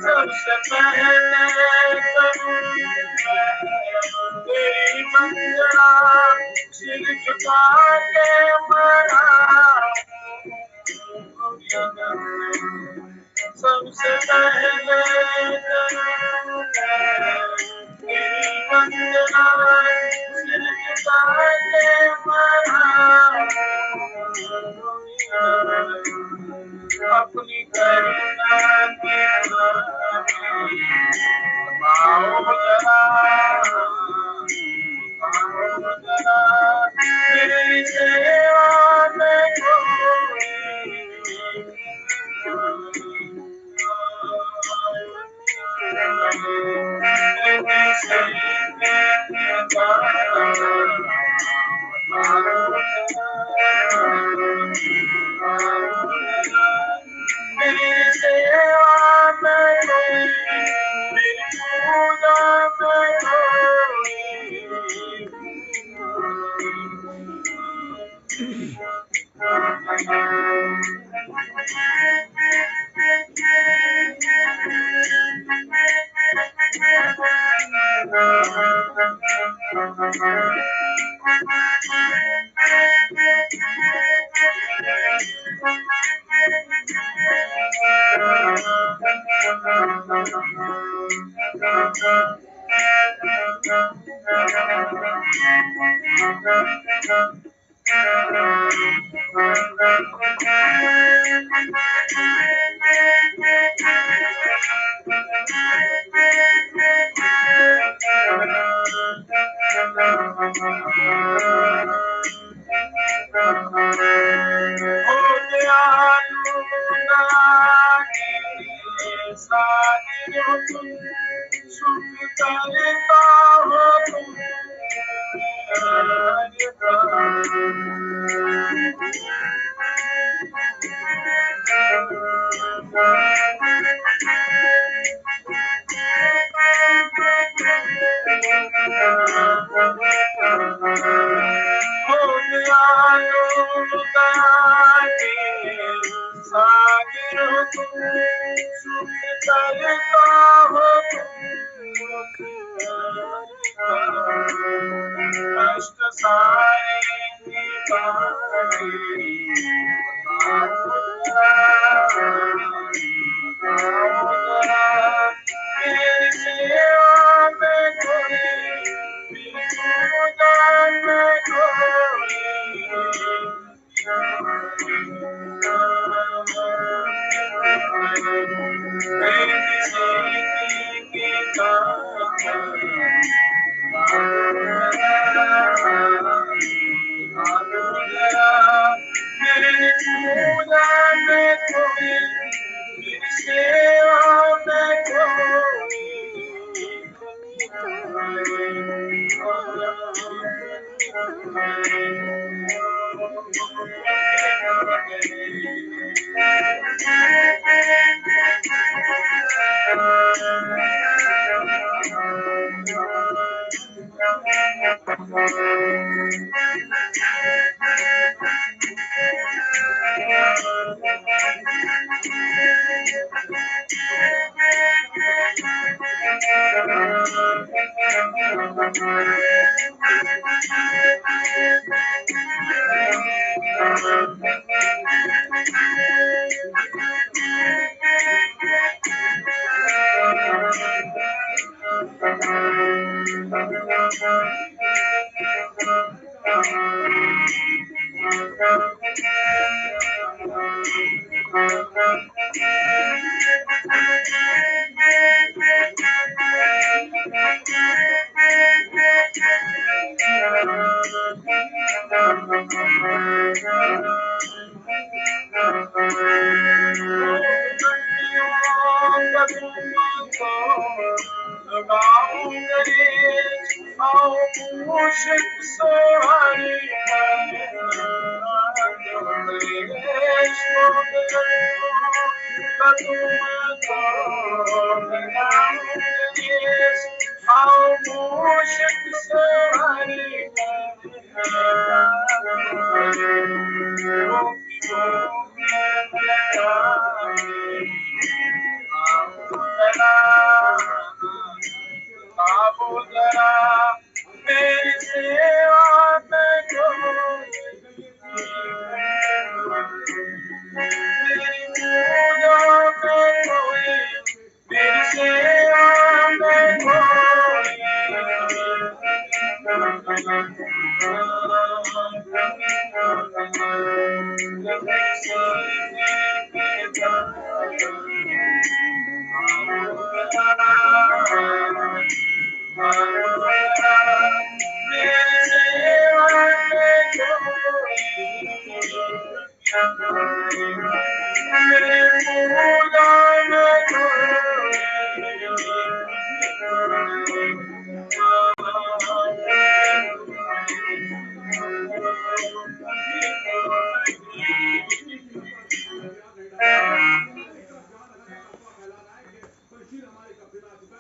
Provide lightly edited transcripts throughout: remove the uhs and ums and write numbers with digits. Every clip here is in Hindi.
सबसे पहले तेरी मंगला सिर झुका के मरा सबसे पहले तेरी मंगला सिर झुका के मरा अपनी करुणा के आओ जरा तेरी सेवा में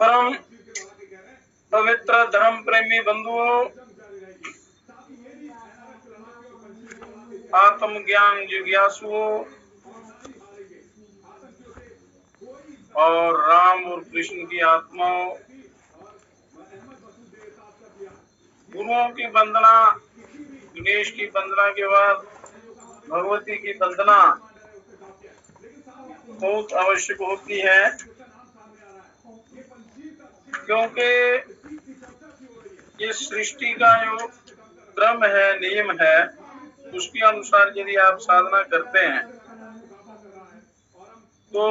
परम पवित्र धर्म प्रेमी बंधुओं, आत्म ज्ञान जिज्ञासुओं और राम और कृष्ण की आत्माओं, गुरुओं की वंदना, गणेश की वंदना के बाद भगवती की वंदना बहुत आवश्यक होती है, क्योंकि ये सृष्टि का जो क्रम है, नियम है, उसके अनुसार यदि आप साधना करते हैं तो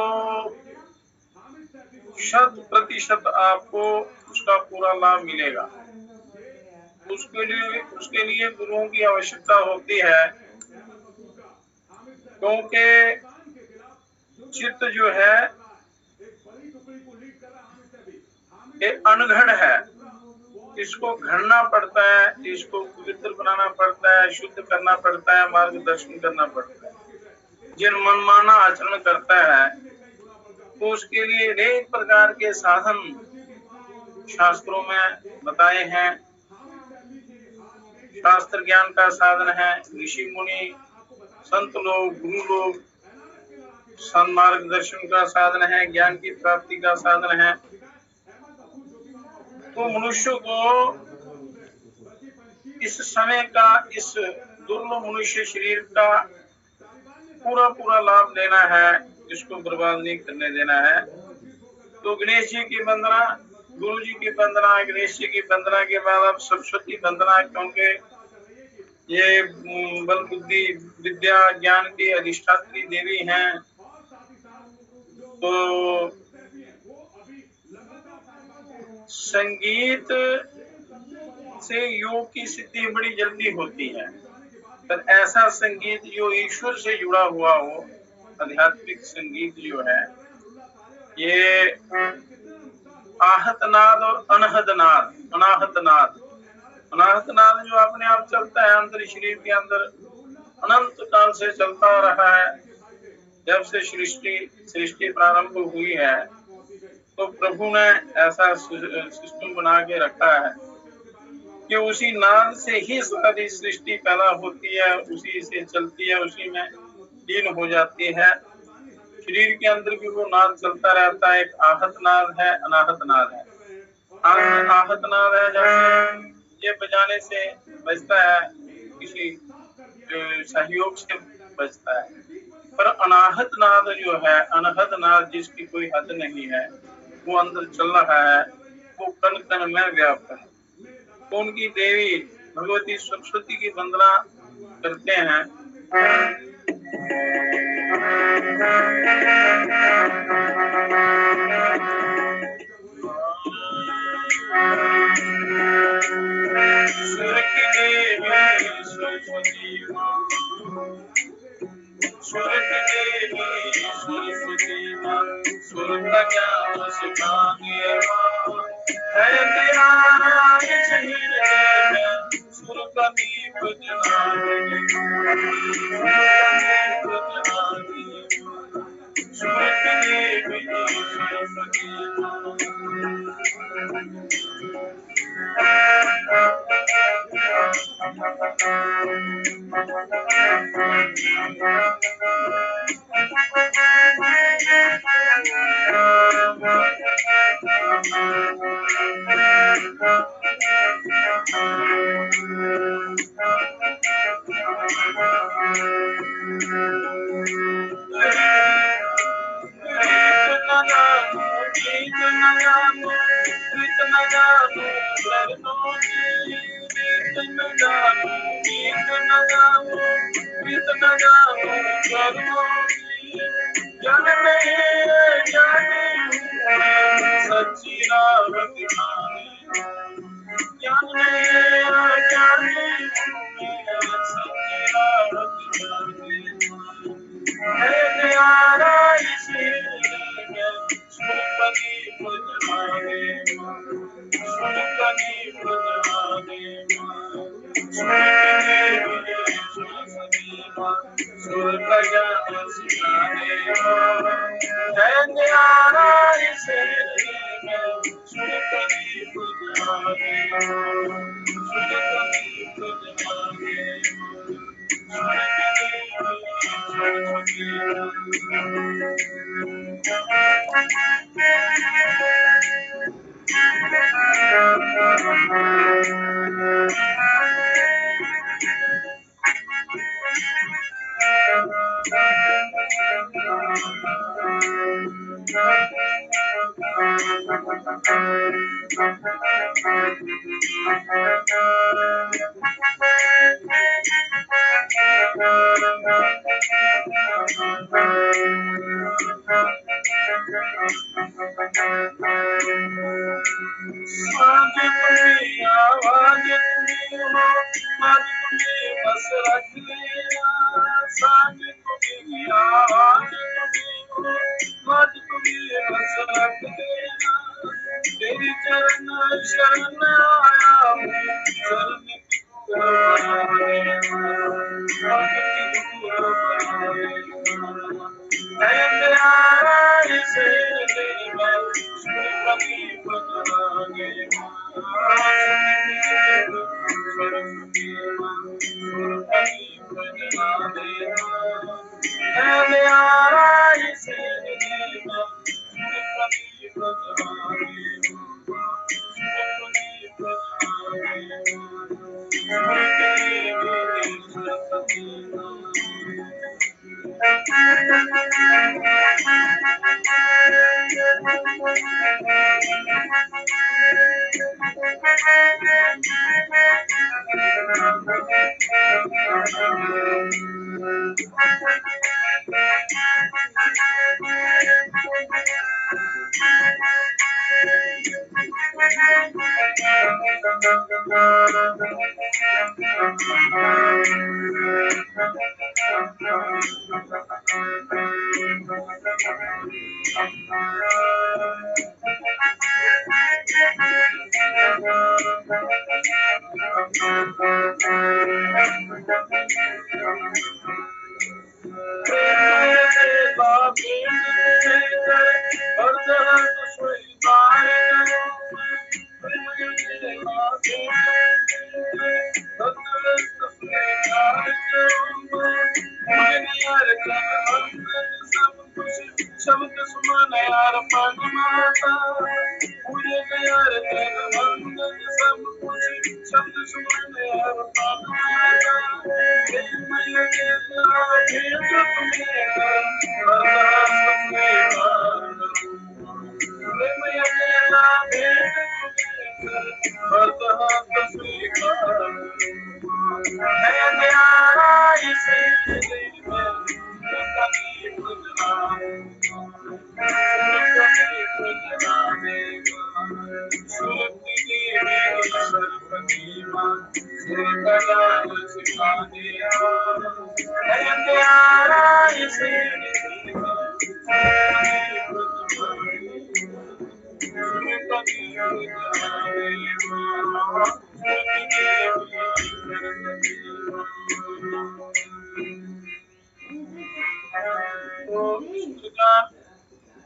100% आपको उसका पूरा लाभ मिलेगा। उसके लिए गुरुओं की आवश्यकता होती है, क्योंकि चित्त जो है ये अनघड़ है, इसको घड़ना पड़ता है, इसको पवित्र बनाना पड़ता है, शुद्ध करना पड़ता है, मार्गदर्शन करना पड़ता है। जिन मनमाना आचरण करता है तो उसके लिए अनेक प्रकार के साधन शास्त्रों में बताए हैं। शास्त्र ज्ञान का साधन है, ऋषि मुनि संत लोग, गुरु लोग, सन्मार्गदर्शन का साधन है, ज्ञान की प्राप्ति का साधन है। तो मनुष्य को इस समय का, इस दुर्लभ मनुष्य शरीर का पूरा लाभ लेना है, इसको बर्बाद नहीं करने देना है। तो गणेश जी की वंदना, गुरु जी की वंदना, गणेश जी की वंदना के बाद अब सरस्वती वंदना, क्योंकि ये बल बुद्धि विद्या ज्ञान की अधिष्ठात्री देवी हैं। तो संगीत से योग की सिद्धि बड़ी जल्दी होती है, पर ऐसा संगीत जो ईश्वर से जुड़ा हुआ हो, आध्यात्मिक संगीत जो है, ये आहत नाद और अनहद नाद, अनाहत नाद, अनाहत नाद जो अपने आप चलता है अंदर शरीर के अंदर, अनंत काल से चलता रहा है। जब से सृष्टि प्रारंभ हुई है तो प्रभु ने ऐसा सिस्टम बना के रखा है कि उसी नाद से ही सारी सृष्टि पैदा होती है, उसी से चलती है, उसी में लीन हो जाती है। शरीर के अंदर भी वो नाद चलता रहता है। एक आहत नाद है, अनाहत नाद है। आहत नाद है जैसे ये बजाने से बजता है, किसी सहयोग से बजता है, पर अनाहत नाद जो है, अनहद नाद जिसकी कोई हद नहीं है, वो अंदर चल रहा है, वो कण कण में व्याप्त है। तो उनकी देवी भगवती सरस्वती की वंदना करते हैं। सुर की देवी सरस्वती माँ, सुर की देवी सरस्वती माँ, सुर का ज्ञान सिखाने माँ, है प्यारा इस हृदय में सुर का दीप जलाने, सुर का दीप जलाने, सुर की देवी सरस्वती माँ।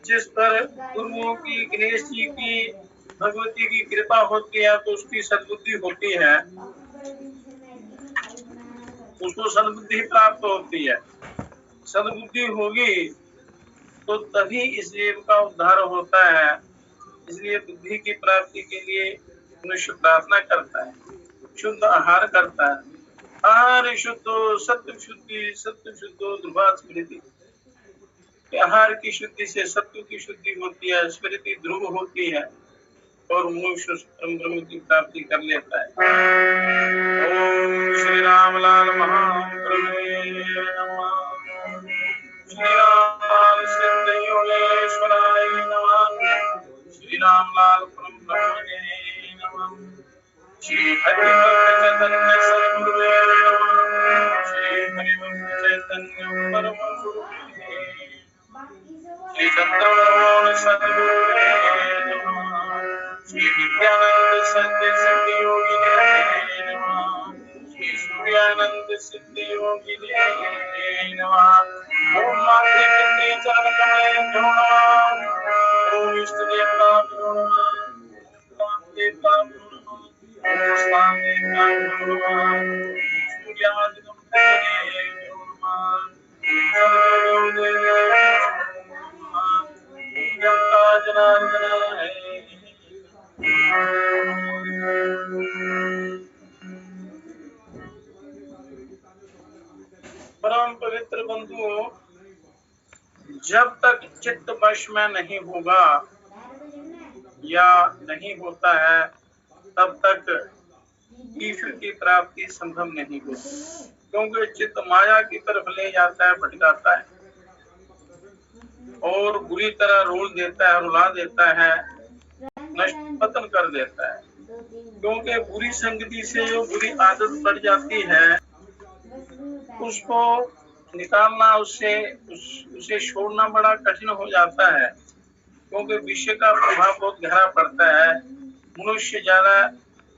जिस पर गुरुओं की, गणेश जी की, भगवती की कृपा होती है तो उसकी सद्बुद्धि होती है, उसको सद्बुद्धि प्राप्त होती है। सद्बुद्धि होगी तो तभी इस जीव का उद्धार होता है। इसलिए बुद्धि की प्राप्ति के लिए मनुष्य प्रार्थना करता है, शुद्ध आहार करता है। आहार शुद्धो सत्व शुद्धि, सत्व शुद्धो ध्रुवा स्मृति। आहार की शुद्धि से सत्व की शुद्धि होती है, स्मृति ध्रुव होती है और मनुष्य ब्रह्म की प्राप्ति कर लेता है। ओम श्री राम लाल महाप्रभुवे नमः। श्री राम सिद्ध योगेश्वराय नमः। श्री राम लाल ब्रह्मणे नमः। श्री हरि भक्त चैतन्य सद्गुरुवे नमः। श्री हरि भक्त चैतन्य परम गुरुवे श्री चंद्रमोहन सद्गुरुवे नमः। श्री विद्यानंद सत्य सिद्धि योगिने नमः। श्री सूर्यानंद सिद्धि योगिने नमः। ओम माते पितृ चरण कमले नमः। ओम इष्ट देवता नमः। देवता नमः। ओम देवता नमः। सूर्यादि नमः। परम पवित्र बंधुओं, जब तक चित्त वश में नहीं होगा या नहीं होता है तब तक ईश्वर की प्राप्ति संभव नहीं होती, क्योंकि चित्त माया की तरफ ले जाता है, भटकाता है और बुरी तरह रोल देता है, रुला देता है, नष्ट पतन कर देता है। क्योंकि बुरी संगति से जो बुरी आदत पड़ जाती है उसको निकालना, उसे छोड़ना बड़ा कठिन हो जाता है, क्योंकि विषय का प्रभाव बहुत गहरा पड़ता है। मनुष्य ज्यादा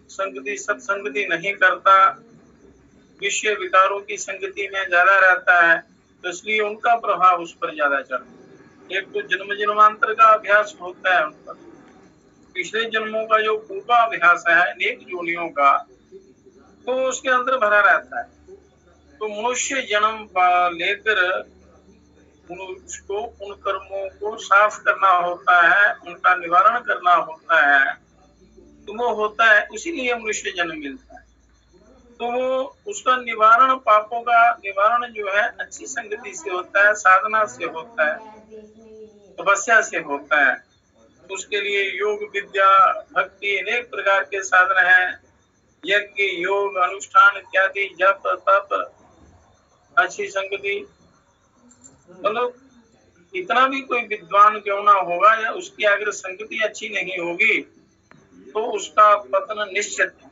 संगति, सत्संगति नहीं करता, विषय विकारों की संगति में ज्यादा रहता है, तो इसलिए उनका प्रभाव उस पर ज्यादा चढ़ता है। एक तो जन्म जन्मांतर का अभ्यास होता है उन पर, पिछले जन्मों का जो पूर्वाभ्यास है अनेक योनियों का, तो उसके अंदर भरा रहता है। तो मनुष्य जन्म लेकर मनुष्य को उन कर्मों को साफ करना होता है, उनका निवारण करना होता है, तो वो होता है, इसीलिए मनुष्य जन्म मिलता है। तो वो उसका निवारण, पापों का निवारण जो है अच्छी संगति से होता है, साधना से होता है, तपस्या से होता है। उसके लिए योग, विद्या, भक्ति, अनेक प्रकार के साधन हैं, यज्ञ, योग, अनुष्ठान इत्यादि, जप, तप, अच्छी संगति। मतलब इतना भी कोई विद्वान क्यों ना होगा या उसकी अगर संगति अच्छी नहीं होगी तो उसका पतन निश्चित है,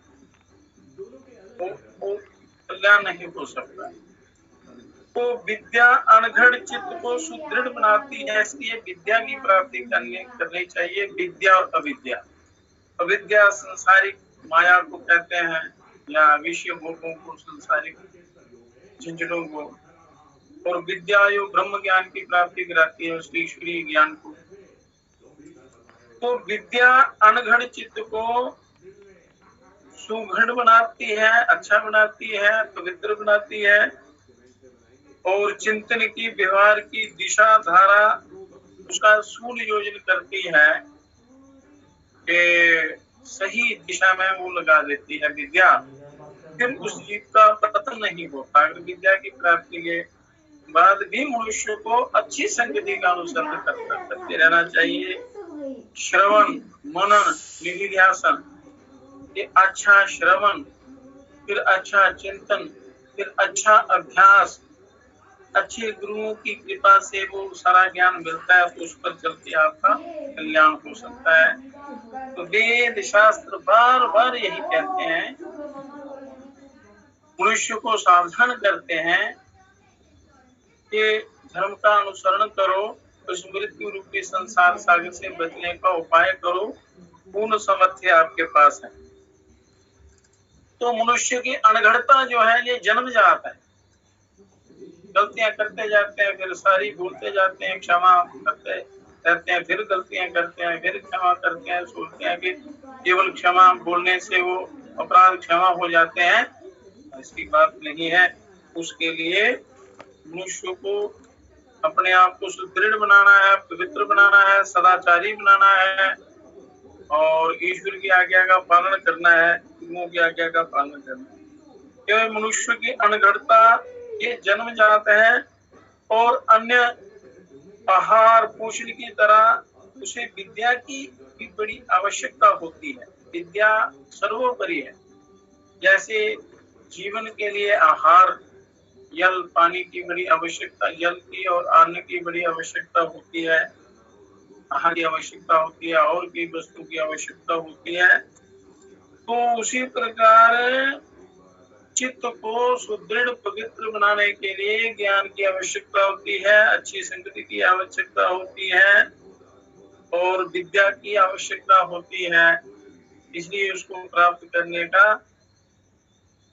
वो कल्याण नहीं हो सकता। तो विद्या अनघड़ चित्त को सुदृढ़ बनाती है, इसलिए विद्या की प्राप्ति करनी चाहिए। विद्या और अविद्या, अविद्या संसारिक माया को कहते हैं या विषय भोगों को, संसारिक झंझटों को, और विद्या जो ब्रह्म ज्ञान की प्राप्ति कराती है, उसकी ईश्वरीय ज्ञान को। तो विद्या अनघड़ चित्त को सुघड़ बनाती है, अच्छा बनाती है, पवित्र बनाती है और चिंतन की, व्यवहार की दिशा धारा उसका सुनियोजन करती है कि सही दिशा में वो लगा देती है विद्या। फिर उस जीव का पतन नहीं होता। अगर विद्या की प्राप्ति के बाद भी मनुष्य को अच्छी संगति का अनुसरण करते रहना चाहिए। श्रवण, मनन, निधिध्यासन, ये अच्छा श्रवण, फिर अच्छा चिंतन, फिर अच्छा अभ्यास, अच्छे गुरुओं की कृपा से वो सारा ज्ञान मिलता है, तो उस पर चल के आपका कल्याण हो सकता है। तो वेद शास्त्र बार बार यही कहते हैं, मनुष्य को सावधान करते हैं कि धर्म का अनुसरण करो, उस मृत्यु रूपी संसार सागर से बचने का उपाय करो, पूर्ण सामर्थ्य आपके पास है। तो मनुष्य की अनगढ़ता जो है ये जन्मजात है, गलतियां करते जाते हैं, फिर सारी भूलते जाते हैं, क्षमा करते रहते हैं, फिर गलतियां करते हैं, फिर क्षमा करते हैं, सोचते हैं कि केवल क्षमा बोलने से वो अपराध क्षमा हो जाते हैं। ऐसी बात नहीं है। उसके लिए मनुष्य को अपने आप को सुदृढ़ बनाना है, पवित्र बनाना है, सदाचारी बनाना है और ईश्वर की आज्ञा का पालन करना है, गुरुओं की आज्ञा का पालन करना है। केवल मनुष्य की अनगढ़ता ये जन्मजात है और अन्य आहार पोषण की तरह उसे विद्या की भी बड़ी आवश्यकता होती है। विद्या सर्वोपरि है। जैसे जीवन के लिए आहार, जल, पानी की बड़ी आवश्यकता, जल की और अन्न की बड़ी आवश्यकता होती है, आहार की आवश्यकता होती है और भी वस्तु की आवश्यकता होती है। तो उसी प्रकार चित्त को सुदृढ़ पवित्र बनाने के लिए ज्ञान की आवश्यकता होती है, अच्छी संगति की आवश्यकता होती है और विद्या की आवश्यकता होती है। इसलिए उसको प्राप्त करने का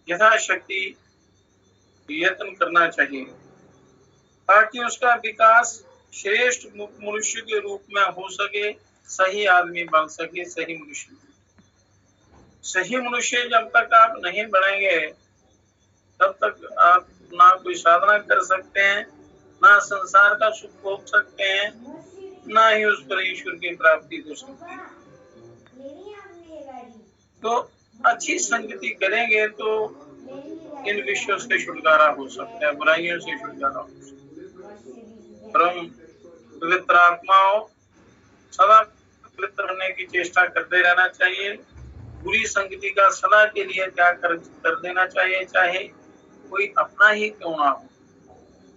यथाशक्ति यत्न करना चाहिए ताकि उसका विकास श्रेष्ठ मनुष्य के रूप में हो सके, सही आदमी बन सके, सही मनुष्य। सही मनुष्य जब तक आप नहीं बनेंगे तब तक आप ना कोई साधना कर सकते हैं, ना संसार का सुख भोग सकते हैं, ना ही उस पर ईश्वर की प्राप्ति हो सकती है। तो अच्छी संगति करेंगे तो इन विषयों से छुटकारा हो सकता है, बुराइयों से छुटकारा हो सकता है। परम पवित्र आत्माओं सदा पवित्र होने की चेष्टा करते रहना चाहिए। बुरी संगति का सदा के लिए त्याग कर देना चाहिए, चाहे कोई अपना ही क्यों ना हो,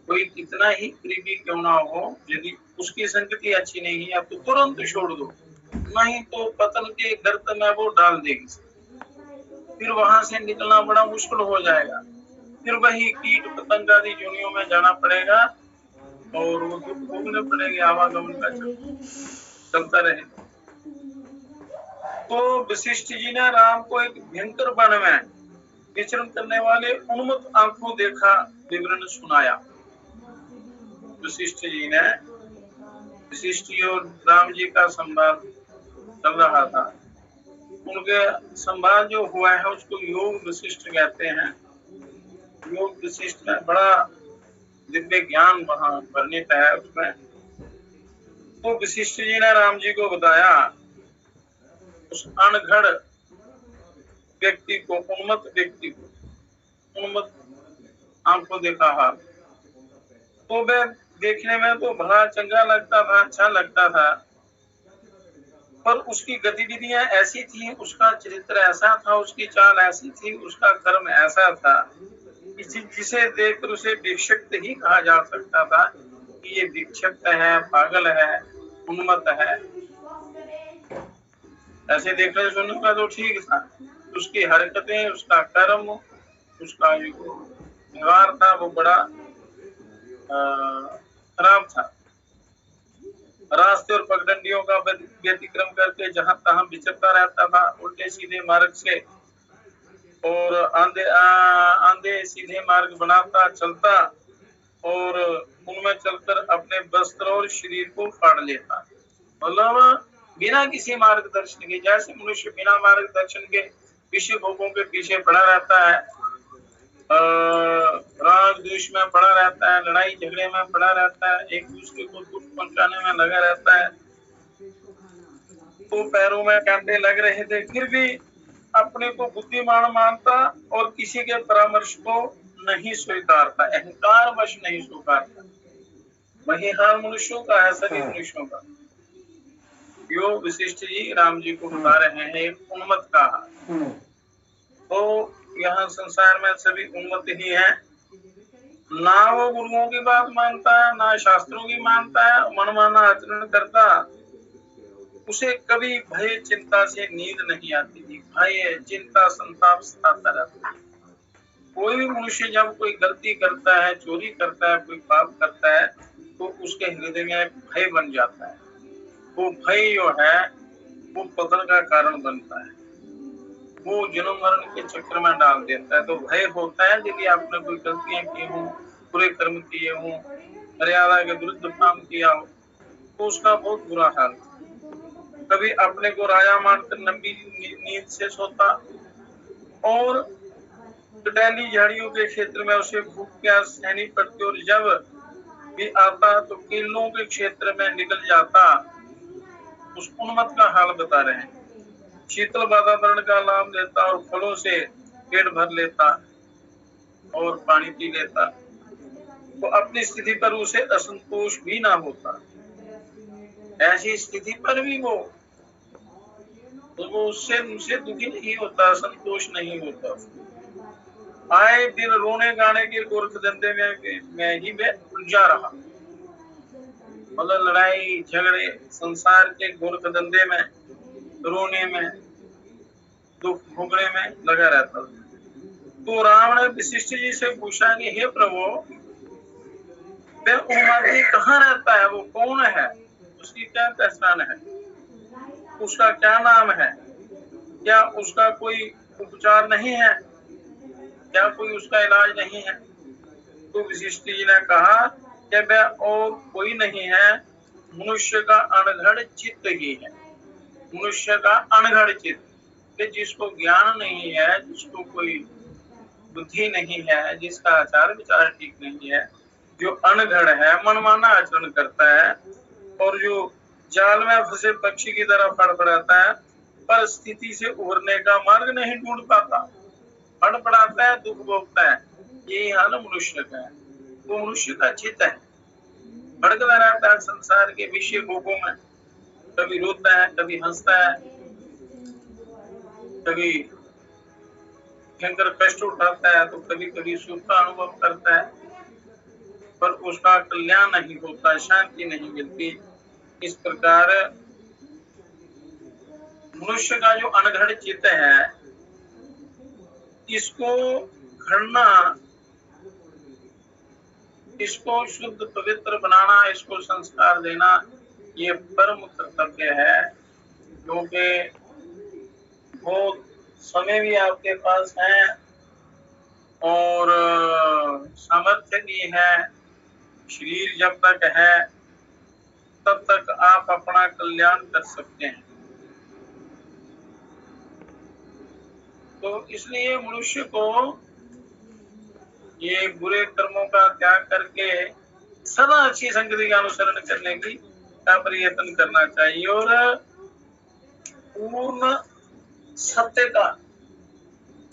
कोई कितना ही करीबी क्यों ना हो। यदि उसकी संगति अच्छी नहीं है तो तुरंत छोड़ दो, नहीं तो पतन के गर्त में वो डाल देगी। फिर वहां से निकलना बड़ा मुश्किल हो जाएगा, फिर वही कीट पतंग आदि योनियों में जाना पड़ेगा और वो दुख भोगने पड़ेंगे, आवागमन का चलता रहे। तो वशिष्ठ जी ने राम को एक भयंकर वन में विचरण करने वाले उन्मत्त आंखों देखा विवरण सुनाया। वशिष्ठ जी और राम जी का संवाद चल रहा था। उनके संवाद जो हुआ है उसको योग वशिष्ठ कहते हैं। योग वशिष्ठ में बड़ा दिव्य ज्ञान वहां वर्णित है उसमें। तो वशिष्ठ जी ने राम जी को बताया उस अनघड़ व्यक्ति को, उन्मत्त व्यक्ति को, उन्मत्त आंखों देखा है। तो वह देखने में तो बड़ा चंगा लगता था, अच्छा लगता था, पर उसकी गतिविधियां ऐसी थी, उसका चरित्र ऐसा था, उसकी चाल ऐसी थी, उसका कर्म ऐसा था, जिसे देखकर उसे विक्षिप्त ही कहा जा सकता था कि ये विक्षिप्त है, पागल है, उन्मत्त है। ऐसे देखने सुनने का तो ठीक था, उसकी हरकतें, उसका कर्म, उसका जो व्यवहार था वो बड़ा खराब था। रास्ते और पगडंडियों का व्यतिक्रम करके जहां तहां विचरता रहता था, उल्टे सीधे मार्ग से और आंधे सीधे मार्ग बनाता चलता और उनमें चलकर अपने वस्त्र और शरीर को फाड़ लेता। मतलब बिना किसी मार्गदर्शन के, जैसे मनुष्य बिना मार्गदर्शन के विषय भोगों के पीछे पड़ा रहता है, राग द्वेष में पड़ा रहता है, लड़ाई झगड़े में पड़ा रहता है, एक दूसरे को दुख पहुंचाने में लगा रहता है। तो पैरों में कांटे लग रहे थे फिर भी अपने को बुद्धिमान मानता और किसी के परामर्श को नहीं स्वीकारता, अहंकार वश नहीं स्वीकारता। वही हाल मनुष्यों का है, सभी मनुष्यों का। यो वशिष्ठ जी राम जी को बता रहे हैं एक उन्मत्त का हाल। तो यहाँ संसार में सभी उन्मत्त ही हैं, ना वो गुरुओं की बात मानता है, ना शास्त्रों की मानता है, मनमाना आचरण करता, उसे कभी भय चिंता से नींद नहीं आती थी। भय चिंता संताप सताता रहता। कोई भी मनुष्य जब कोई गलती करता है, चोरी करता है, कोई पाप करता है, तो उसके हृदय में एक भय बन जाता है। वो भय जो है वो पतन का कारण बनता है, वो जन्म मरण के चक्र में डाल देता है। तो भय होता है यदि आपने कोई गलतियां की हो, बुरे कर्म किए हो, मर्यादा के विरुद्ध काम किया हो, तो उसका बहुत बुरा हाल। कभी अपने को राजा मानकर लंबी नींद से सोता, और कटैली झाड़ियों के क्षेत्र में उसे भूख प्यास सहनी पड़ती, और जब भी आता तो केलों के क्षेत्र में निकल जाता। उस उन्मत्त का हाल बता रहे हैं। शीतल वातावरण का लाभ लेता और फलों से पेट भर लेता और पानी पी लेता, तो अपनी स्थिति पर उसे असंतोष भी ना होता। ऐसी स्थिति पर भी वो उससे दुखी नहीं होता, संतोष नहीं होता। आए दिन रोने गाने के गोरख धंधे में ही वे उलझा रहा। मतलब लड़ाई झगड़े संसार के गोरख धंधे में, रोने में, दुख भोगने में लगा रहता था। तो राम ने वशिष्ठ जी से पूछा कि हे प्रभु, वह उन्मादी कहाँ रहता है, वो कौन है, उसकी क्या पहचान है, उसका क्या नाम है, क्या उसका कोई उपचार नहीं है, क्या कोई उसका इलाज नहीं है? तो वशिष्ठ जी ने कहा कि वह और कोई नहीं है, मनुष्य का अनघड़ चित्त ही है। मनुष्य का अनघड़ चित्त, जिसको ज्ञान नहीं है, जिसको कोई बुद्धि नहीं है, जिसका आचार विचार ठीक नहीं है, जो अनघड़ है, मनमाना आचरण करता है, और जो जाल में फंसे पक्षी की तरह फड़फड़ाता है, पर स्थिति से उभरने का मार्ग नहीं ढूंढ पाता, फड़फड़ाता है, दुख भोगता है। यही हाल मनुष्य का है। वो मनुष्य का चित्त है, भड़कता रहता है संसार के विषय भोगों में, कभी रोता है, कभी हंसता है, कभी भयंकर कष्ट उठाता है, तो कभी कभी सुख का अनुभव करता है, पर उसका कल्याण नहीं होता, शांति नहीं मिलती। इस प्रकार मनुष्य का जो अनघड़ चित्त है, इसको घड़ना, इसको शुद्ध पवित्र बनाना, इसको संस्कार देना, ये परम कर्तव्य है। क्योंकि वो समय भी आपके पास है और सामर्थ्य भी है, शरीर जब तक है तब तक आप अपना कल्याण कर सकते हैं। तो इसलिए मनुष्य को ये बुरे कर्मों का त्याग करके सदा अच्छी संगति का अनुसरण करने का प्रयत्न करना चाहिए, और पूर्ण सत्य का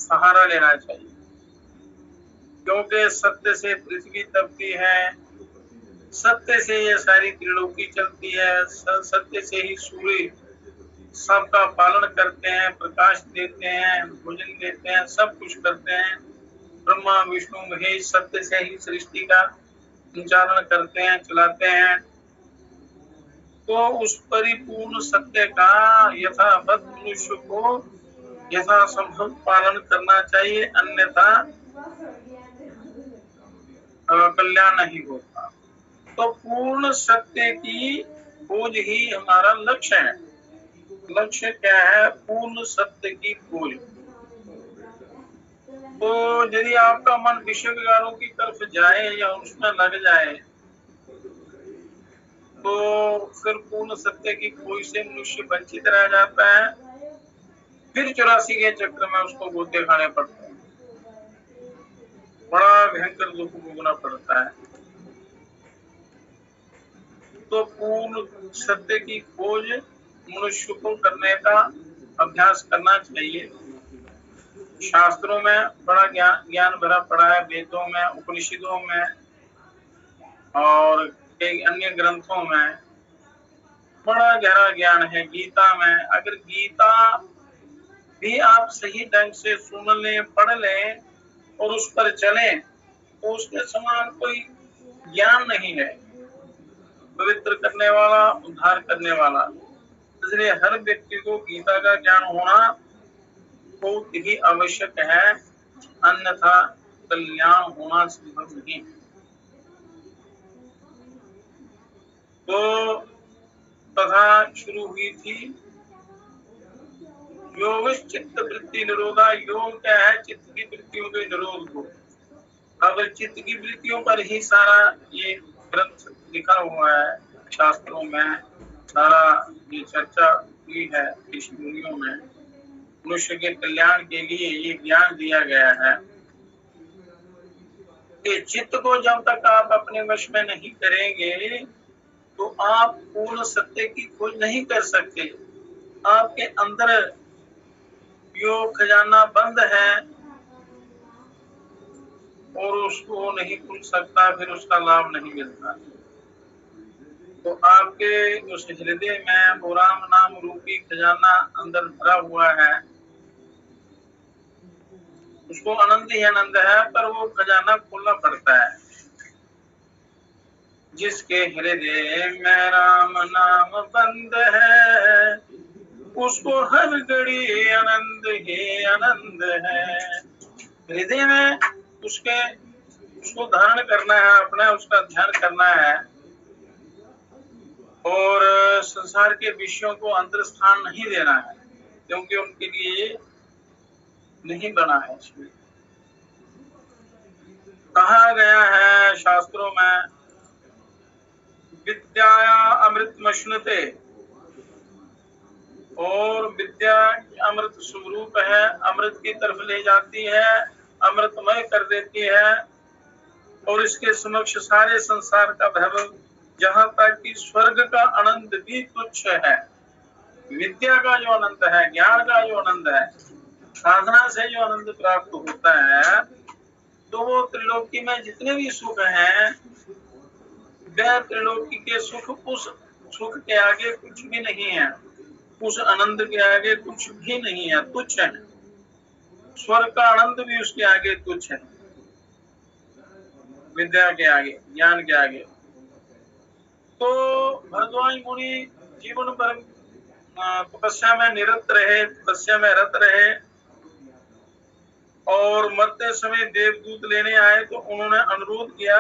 सहारा लेना चाहिए। क्योंकि सत्य से पृथ्वी तपती है, सत्य से ये सारी त्रिलोकी चलती है, सत्य से ही सूर्य सबका पालन करते हैं, प्रकाश देते हैं, भोजन देते हैं, सब कुछ करते हैं। ब्रह्मा विष्णु महेश सत्य से ही सृष्टि का संचालन करते हैं, चलाते हैं। तो उस परिपूर्ण सत्य का यथावत मनुष्य को यथासंभव पालन करना चाहिए, अन्यथा कल्याण नहीं होता। तो पूर्ण सत्य की खोज ही हमारा लक्ष्य है। लक्ष्य क्या है? पूर्ण सत्य की खोज। तो यदि आपका मन विषय विकारों की तरफ जाए या उसमें लग जाए, तो फिर पूर्ण सत्य की खोज से मनुष्य वंचित रह जाता है, फिर 84 के चक्र में उसको गोते खाने पड़ते हैं, बड़ा भयंकर दुख भोगना पड़ता है। तो पूर्ण सत्य की खोज मनुष्य को करने का अभ्यास करना चाहिए। शास्त्रों में बड़ा ज्ञान भरा पड़ा है, वेदों में, उपनिषदों में और कई अन्य ग्रंथों में बड़ा गहरा ज्ञान है। गीता में, अगर गीता भी आप सही ढंग से सुन लें, पढ़ लें और उस पर चलें, तो उसके समान कोई ज्ञान नहीं है, पवित्र करने वाला, उद्धार करने वाला। इसलिए हर व्यक्ति को गीता का ज्ञान होना बहुत ही आवश्यक है, अन्यथा कल्याण होना संभव नहीं। तो कथा शुरू हुई थी, योग चित्त वृत्ति निरोधा। योग क्या है? चित्त की वृत्तियों के निरोध को। अब चित्त की वृत्तियों पर ही सारा ये ग्रंथ लिखा हुआ है, शास्त्रों में सारा ये चर्चा हुई है ऋषि मुनियों में। मनुष्य के कल्याण के लिए ये ज्ञान दिया गया है कि चित्त को जब तक आप अपने वश में नहीं करेंगे तो आप पूर्ण सत्य की खोज नहीं कर सकते। आपके अंदर जो खजाना बंद है और उसको नहीं खुल सकता, फिर उसका लाभ नहीं मिलता। तो आपके उस हृदय में वो राम नाम रूपी खजाना अंदर भरा हुआ है, उसको आनंद ही आनंद है, पर वो खजाना खोलना पड़ता है। जिसके हृदय में राम नाम बंद है, उसको हर घड़ी आनंद ही आनंद है। हृदय में उसको धारण करना है, अपना उसका ध्यान करना है, और संसार के विषयों को अंदर स्थान नहीं देना है, क्योंकि उनके लिए नहीं बना है। इसमें कहा गया है शास्त्रों में, विद्याया अमृतमश्नुते, और विद्या अमृत स्वरूप है, अमृत की तरफ ले जाती है, अमृतमय कर देती है, और इसके समक्ष सारे संसार का वैभव, जहाँ तक कि स्वर्ग का आनंद भी तुच्छ है। विद्या का जो आनंद है, ज्ञान का जो आनंद है, साधना से जो आनंद प्राप्त होता है, तो वो त्रिलोकी में जितने भी सुख हैं, वह त्रिलोकी के सुख उस सुख के आगे कुछ भी नहीं है, उस आनंद के आगे कुछ भी नहीं है, तुच्छ है। स्वर्ग का आनंद भी उसके आगे तुच्छ है, विद्या के आगे, ज्ञान के आगे। तो भरद्वाज मुनि जीवन भर तपस्या में निरत रहे, तपस्या में रत रहे, और मरते समय देवदूत लेने आए तो उन्होंने अनुरोध किया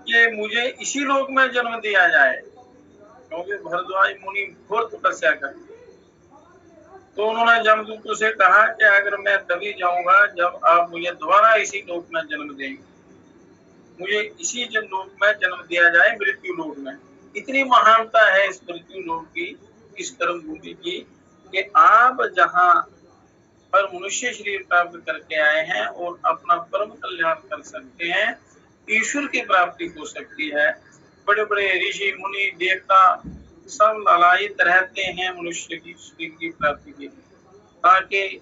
कि मुझे इसी लोक में जन्म दिया जाए, क्योंकि भरद्वाज मुनि घोर तपस्या करते। तो उन्होंने जमदूतों से कहा कि अगर मैं तभी जाऊंगा जब आप मुझे दोबारा इसी लोक में जन्म देंगे, मुझे इसी लोक में जन्म दिया जाए, मृत्यु लोक में। इतनी महानता है इस मृत्यु लोक की, इस कर्म भूमि की, कि आप जहाँ पर मनुष्य शरीर प्राप्त करके आए हैं और अपना परम कल्याण कर सकते हैं, ईश्वर की प्राप्ति हो सकती है। बड़े बड़े ऋषि मुनि देवता सब लालायित रहते हैं मनुष्य की शरीर की प्राप्ति के लिए, ताकि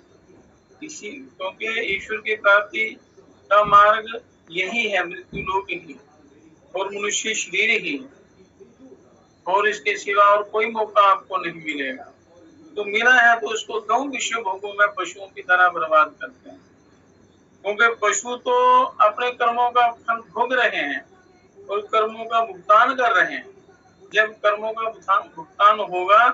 इसी, क्योंकि ईश्वर की प्राप्ति का मार्ग यही है, मृत्यु लोक ही और मनुष्य शरीर ही, और इसके सिवा और कोई मौका आपको नहीं मिलेगा। तो मिला है तो उसको गौ विश्व भोगों में पशुओं की तरह बर्बाद करते हैं, क्योंकि पशु तो अपने कर्मों का फल भोग रहे हैं और कर्मों का भुगतान कर रहे हैं। जब कर्मों का भुगतान होगा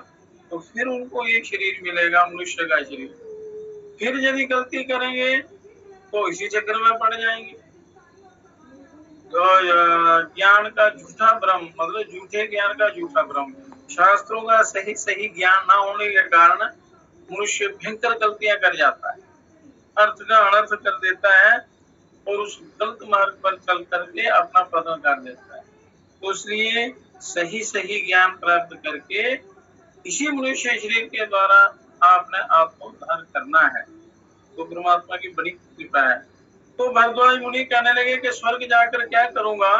तो फिर उनको ये शरीर मिलेगा, मनुष्य का शरीर। फिर यदि गलती करेंगे तो इसी चक्कर में पड़ जाएंगे। तो ज्ञान का झूठा भ्रम, मतलब झूठे ज्ञान का झूठा भ्रम, शास्त्रों का सही सही ज्ञान न होने के कारण मनुष्य भयंकर गलतियां कर जाता है, अर्थ का अनर्थ कर देता है, और उस गलत मार्ग पर चल करके अपना पतन कर देता है। तो इसलिए सही सही ज्ञान प्राप्त करके इसी मनुष्य शरीर के द्वारा आपने आपको उद्धार करना है। तो परमात्मा की बड़ी कृपा है। तो भरद्वाज मुनि कहने लगे कि स्वर्ग जाकर क्या करूंगा,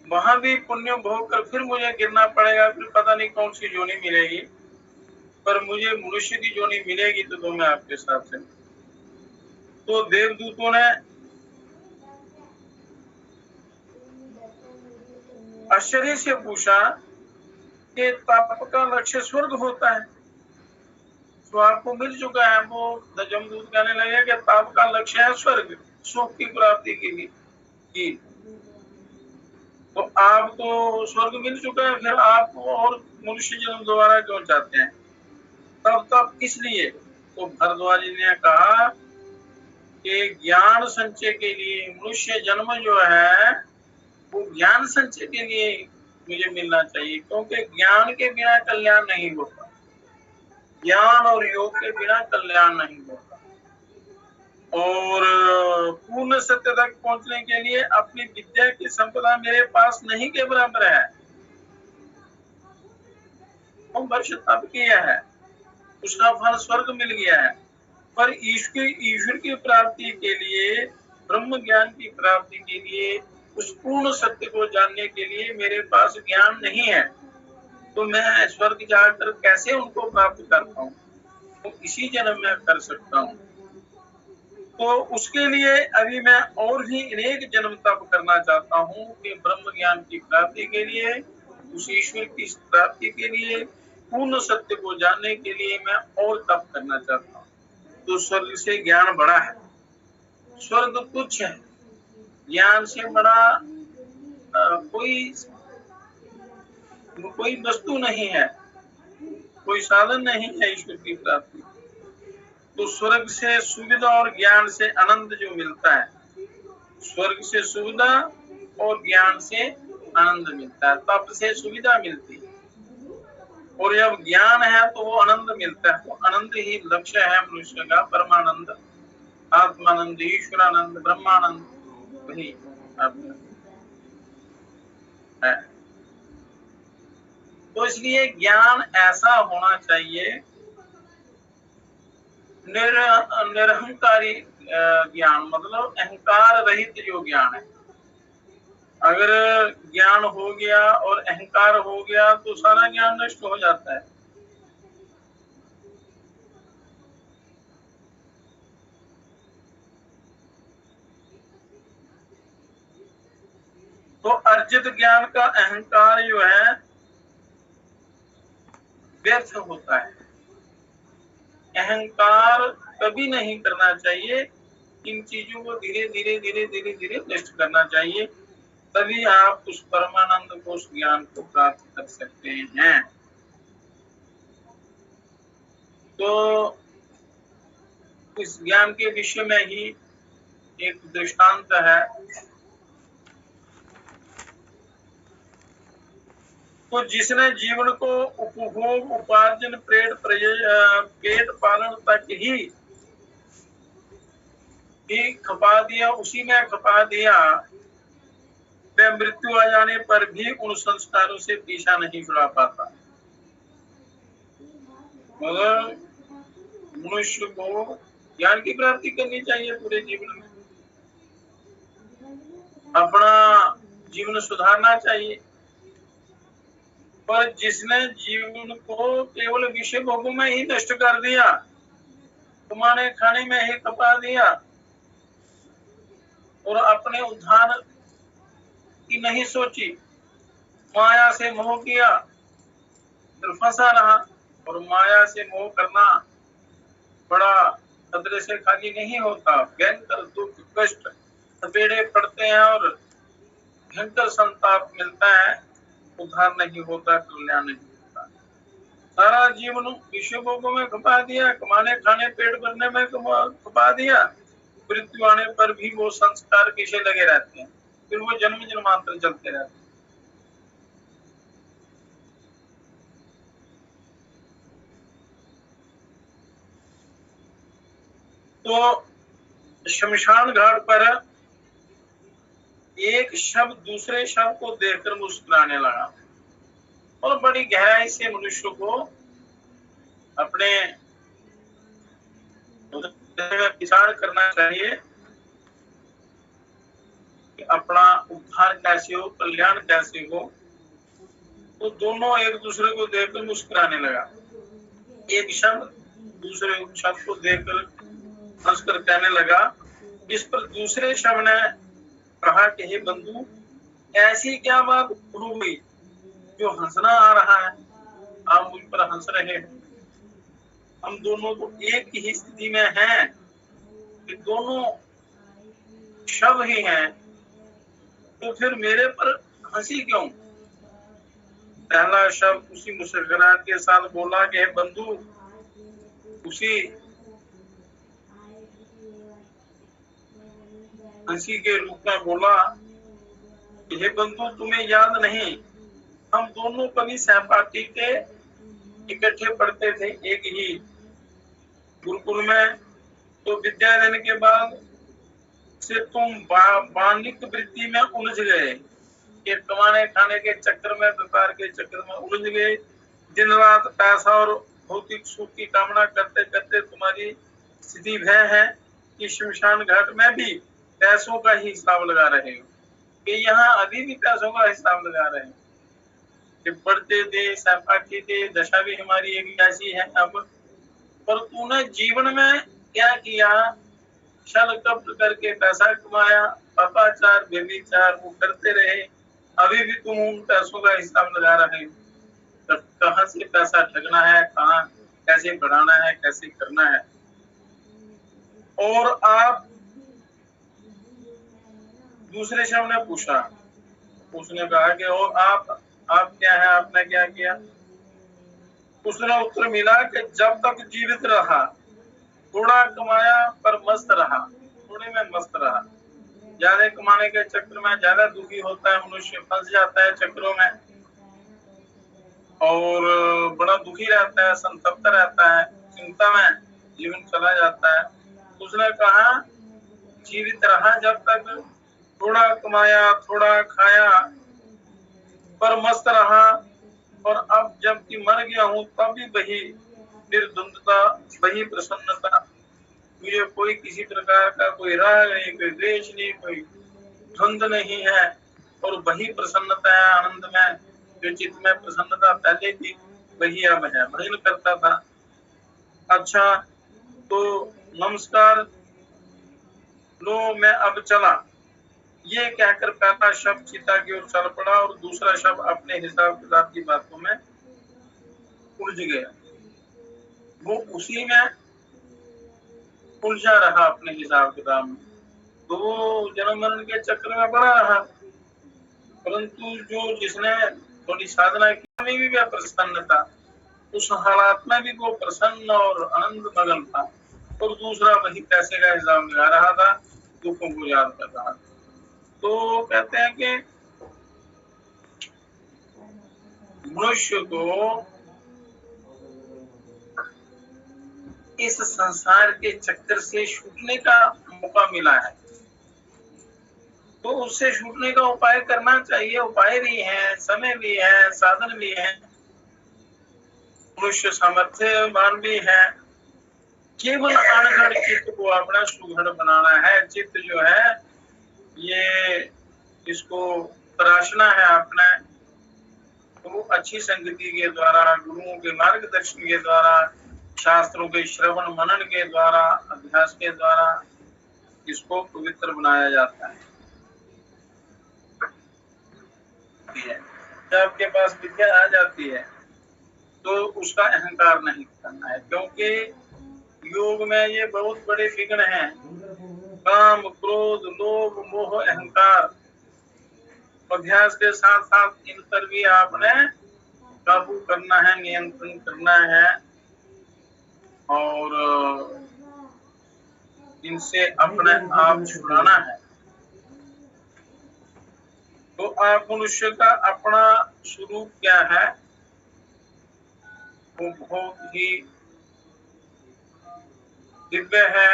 वहां भी पुण्य भोग कर फिर मुझे गिरना पड़ेगा, फिर पता नहीं कौन सी जोनी मिलेगी, पर मुझे मनुष्य की जोनी मिलेगी तो मैं आपके साथ से। तो देवदूतों ने आश्चर्य से पूछा कि ताप का लक्ष्य स्वर्ग होता है, तो आपको मिल चुका है। वो जमदूत कहने लगे कि ताप का लक्ष्य है स्वर्ग, सुख की प्राप्ति के लिए की, तो आपको स्वर्ग मिल चुका है, फिर आप और मनुष्य जन्म दोबारा क्यों चाहते हैं? तब किस लिए? तो भरद्वाज जी ने कहा कि ज्ञान संचय के लिए मनुष्य जन्म जो है वो ज्ञान संचय के लिए मुझे मिलना चाहिए, क्योंकि ज्ञान के बिना कल्याण नहीं होता, ज्ञान और योग के बिना कल्याण नहीं होता। और पूर्ण सत्य तक पहुंचने के लिए अपनी विद्या की संपदा मेरे पास नहीं के बराबर है। वर्ष तप किया है, उसका फल स्वर्ग मिल गया है, पर ईश्वर की प्राप्ति के लिए, ब्रह्म ज्ञान की प्राप्ति के लिए, उस पूर्ण सत्य को जानने के लिए मेरे पास ज्ञान नहीं है, तो मैं स्वर्ग जाकर कैसे उनको प्राप्त कर पाऊं? तो इसी जन्म में कर सकता हूं। तो उसके लिए अभी मैं और भी अनेक जन्म तप करना चाहता हूं कि ब्रह्म ज्ञान की प्राप्ति के लिए, उस ईश्वर की प्राप्ति के लिए, पूर्ण सत्य को जानने के लिए मैं और तप करना चाहता हूं। तो स्वर्ग से ज्ञान बड़ा है, स्वर्ग तुच्छ है, ज्ञान से बड़ा कोई वस्तु नहीं है, कोई साधन नहीं है ईश्वर की प्राप्ति। तो स्वर्ग से सुविधा और ज्ञान से आनंद जो मिलता है, स्वर्ग से सुविधा और ज्ञान से आनंद मिलता है, तप से सुविधा मिलती है, और जब ज्ञान है तो वो आनंद मिलता है। तो आनंद ही लक्ष्य है मनुष्य का, परमानंद, आत्मानंद, ईश्वरानंद, ब्रह्मानंद, वही है। तो इसलिए ज्ञान ऐसा होना चाहिए, निरहंकारी ज्ञान, मतलब अहंकार रहित जो ज्ञान है। अगर ज्ञान हो गया और अहंकार हो गया तो सारा ज्ञान नष्ट हो जाता है। तो अर्जित ज्ञान का अहंकार जो है व्यर्थ होता है। अहंकार कभी नहीं करना चाहिए, इन चीजों को धीरे धीरे धीरे धीरे धीरे नष्ट करना चाहिए, तभी आप उस परमानंद को, उस ज्ञान को प्राप्त कर सकते हैं। तो इस ज्ञान के विषय में ही एक दृष्टांत है। तो जिसने जीवन को उपभोग, उपार्जन, पेट पालन तक ही खपा दिया, उसी में खपा दिया, वह मृत्यु आ जाने पर भी उन संस्कारों से पीछा नहीं छुड़ा पाता। मगर मनुष्य को ज्ञान की प्राप्ति करनी चाहिए पूरे जीवन में, अपना जीवन सुधारना चाहिए। पर जिसने जीवन को केवल विषय भोगों में ही नष्ट कर दिया, कमाने खाने में ही खपा दिया, और अपने उद्धार की नहीं सोची, माया से मोह किया, फिर फंसा रहा। और माया से मोह करना बड़ा खतरे से खाली नहीं होता, भयंकर दुख कष्ट सपेड़े पड़ते हैं और भयंकर संताप मिलता है, उद्धार नहीं होता, कल्याण नहीं होता। सारा जीवन विषय भोगों में खपा दिया, कमाने खाने पेट भरने में खपा दिया, मृत्यु आने पर भी वो संस्कार पीछे लगे रहते हैं, फिर वो जन्म जन्मांतर चलते रहते हैं। तो शमशान घाट पर एक शब्द दूसरे शब्द को देखकर मुस्कुराने लगा, और बड़ी गहराई से मनुष्य को अपने विचार करना चाहिए कि अपना उद्धार कैसे हो, कल्याण कैसे हो। तो दोनों एक दूसरे को देखकर मुस्कुराने लगा। एक शब्द दूसरे शब्द को देखकर हंसकर कहने लगा। इस पर दूसरे शब्द ने कहा कि हे बंधु, ऐसी क्या बात हो गई जो हंसना आ रहा है? आप मुझ पर हंस रहे हैं। हम दोनों तो एक ही स्थिति में हैं कि दोनों शव ही हैं, तो फिर मेरे पर हंसी क्यों? पहला शव उसी मुस्कुराहट के साथ बोला कि हे बंधु, उसी हंसी के रूप में बोला, हे बंधु तुम्हें याद नहीं, हम दोनों कभी सहपाठी थे, इकट्ठे पढ़ते थे एक ही गुरुकुल में। तो विद्या लेने के बाद से तुम बानिक वृत्ति में उलझ गए, कि कमाने खाने के चक्कर में, व्यापार के चक्कर में उलझ गए। दिन रात पैसा और भौतिक सुख की कामना करते करते तुम्हारी स्थिति भय है कि शमशान घाट में भी पैसों का ही हिसाब लगा रहे हो, कि यहाँ अभी भी पैसों का हिसाब लगा रहे हैं, कि पढ़ते थे, सहपाठी थे, दशा भी हमारी एक ऐसी है अब। पर तूने जीवन में क्या किया? छल कपट करके पैसा कमाया, पापाचार व्यभिचार वो करते रहे, अभी भी तुम उन पैसों का हिसाब लगा रहे हो। तो कहाँ से पैसा ठगना है, कहाँ कैसे बढ़ाना है, कैसे करना है। और आप दूसरे शव ने पूछा, उसने कहा कि और आप क्या है, आपने क्या किया? उसने उत्तर मिला कि जब तक जीवित रहा थोड़ा कमाया पर मस्त रहा, थोड़े में मस्त रहा। ज्यादा कमाने के चक्कर में ज्यादा दुखी होता है मनुष्य, फंस जाता है चक्रों में और बड़ा दुखी रहता है, संतप्त रहता है, चिंता में जीवन चला जाता है। उसने कहा जीवित रहा जब तक, थोड़ा कमाया थोड़ा खाया पर मस्त रहा, और अब जबकि मर गया हूँ तब भी वही निर्द्वंदता, वही प्रसन्नता, मुझे कोई किसी प्रकार का कोई राग नहीं, कोई द्वेष नहीं, कोई द्वंद नहीं है, और वही प्रसन्नता है, आनंद में जो चित्त में प्रसन्नता पहले थी वही अब है। भजन करता था। अच्छा तो नमस्कार, लो मैं अब चला, ये कहकर पहला शब्द चिता की ओर चल पड़ा और दूसरा शब्द अपने हिसाब किताब की बातों में उलझ गया। वो उसी में उलझा रहा अपने हिसाब किताब में, तो वो जन्म मरण के चक्र में पड़ा रहा। परंतु जो जिसने थोड़ी साधना की भी वह प्रसन्न था, उस हालात में भी वो प्रसन्न और आनंद मगन था, और दूसरा वही पैसे का हिसाब लगा रहा था, दुखों को याद कर रहा था। तो कहते हैं कि मनुष्य को इस संसार के चक्कर से छूटने का मौका मिला है, तो उससे छूटने का उपाय करना चाहिए। उपाय भी है, समय भी है, साधन भी है, मनुष्य सामर्थ्यवान भी है। केवल अनगढ़ चित्त को अपना सुघड़ बनाना है। चित्त जो है ये इसको तराशना है अपने, तो अच्छी संगति के द्वारा, गुरुओं के मार्गदर्शन के द्वारा, शास्त्रों के श्रवण मनन के द्वारा, अभ्यास के द्वारा इसको पवित्र बनाया जाता है। जब आपके पास विद्या आ जाती है तो उसका अहंकार नहीं करना है, क्योंकि योग में ये बहुत बड़े विघ्न हैं, काम क्रोध लोभ मोह अहंकार। अभ्यास के साथ साथ इन पर भी आपने काबू करना है, नियंत्रण करना है, और इनसे अपने आप छुड़ाना है। तो आप मनुष्य का अपना स्वरूप क्या है? वो बहुत ही दिव्य है,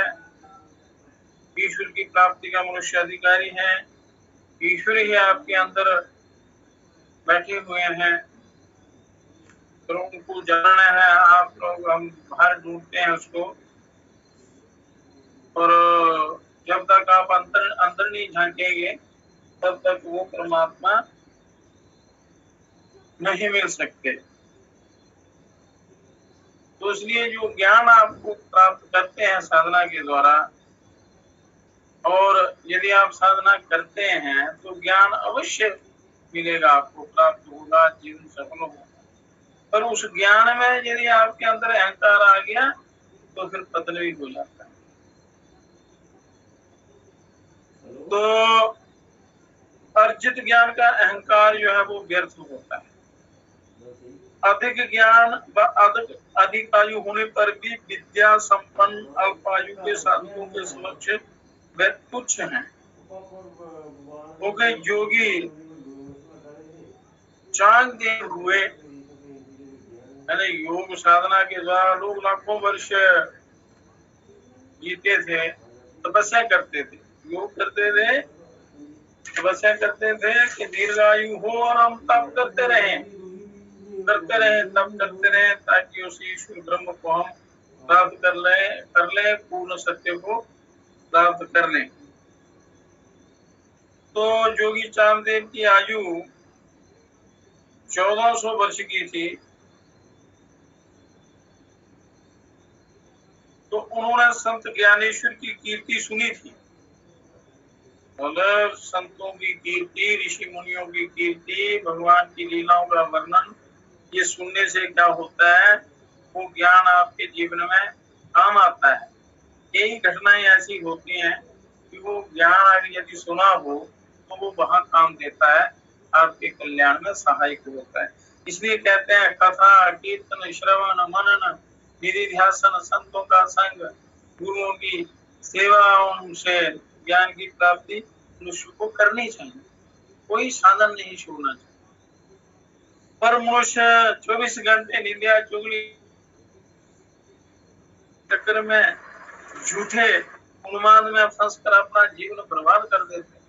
ईश्वर की प्राप्ति का मनुष्य अधिकारी है, ईश्वर ही आपके अंदर बैठे हुए हैं, तो उनको जानना है। आप लोग, हम बाहर ढूंढते हैं उसको, और जब तक आप अंदर नहीं झांकेंगे तब तक वो परमात्मा नहीं मिल सकते। तो इसलिए जो ज्ञान आपको प्राप्त करते हैं साधना के द्वारा, और यदि आप साधना करते हैं तो ज्ञान अवश्य मिलेगा, आपको प्राप्त होगा, जीवन सफल होगा। पर उस ज्ञान में यदि आपके अंदर अहंकार आ गया तो फिर पतन भी हो जाता है। तो अर्जित ज्ञान का अहंकार जो है वो व्यर्थ होता है। अधिक ज्ञान व अधिक आयु होने पर भी विद्या संपन्न अल्पायु के साधकों के समक्ष वे तुच्छ हैं। हो गए योगी चांग देव हुए, यानी योग साधना के द्वारा लोग लाखों वर्ष जीते थे, तपस्या करते थे, योग करते थे, तपस्या करते थे कि दीर्घायु हो और हम तप करते रहे तप करते रहे ताकि उस ईश्वर ब्रह्म को हम प्राप्त कर ले पूर्ण सत्य को प्राप्त कर लें। तो जोगी चांददेव की आयु 1400 वर्ष की थी। तो उन्होंने संत ज्ञानेश्वर की कीर्ति सुनी थी। मतलब संतों की कीर्ति, ऋषि मुनियों की कीर्ति, भगवान की लीलाओं का वर्णन, ये सुनने से क्या होता है, वो ज्ञान आपके जीवन में काम आता है। यही घटनाएं ऐसी होती हैं कि वो ज्ञान यदि सुना हो तो वो वहां काम देता है, आपके कल्याण में सहायक होता है। इसलिए कहते हैं कथा कीर्तन श्रवण मनन निधिध्यासन संतों का संग, गुरुओं की सेवा, उनसे ज्ञान की प्राप्ति मनुष्य को करनी चाहिए। कोई साधन नहीं छोड़ना चाहिए। पर मनुष्य 24 घंटे निंदा चुगली चक्कर में झूठे उन्माद में फंस कर अपना जीवन बर्बाद कर देते।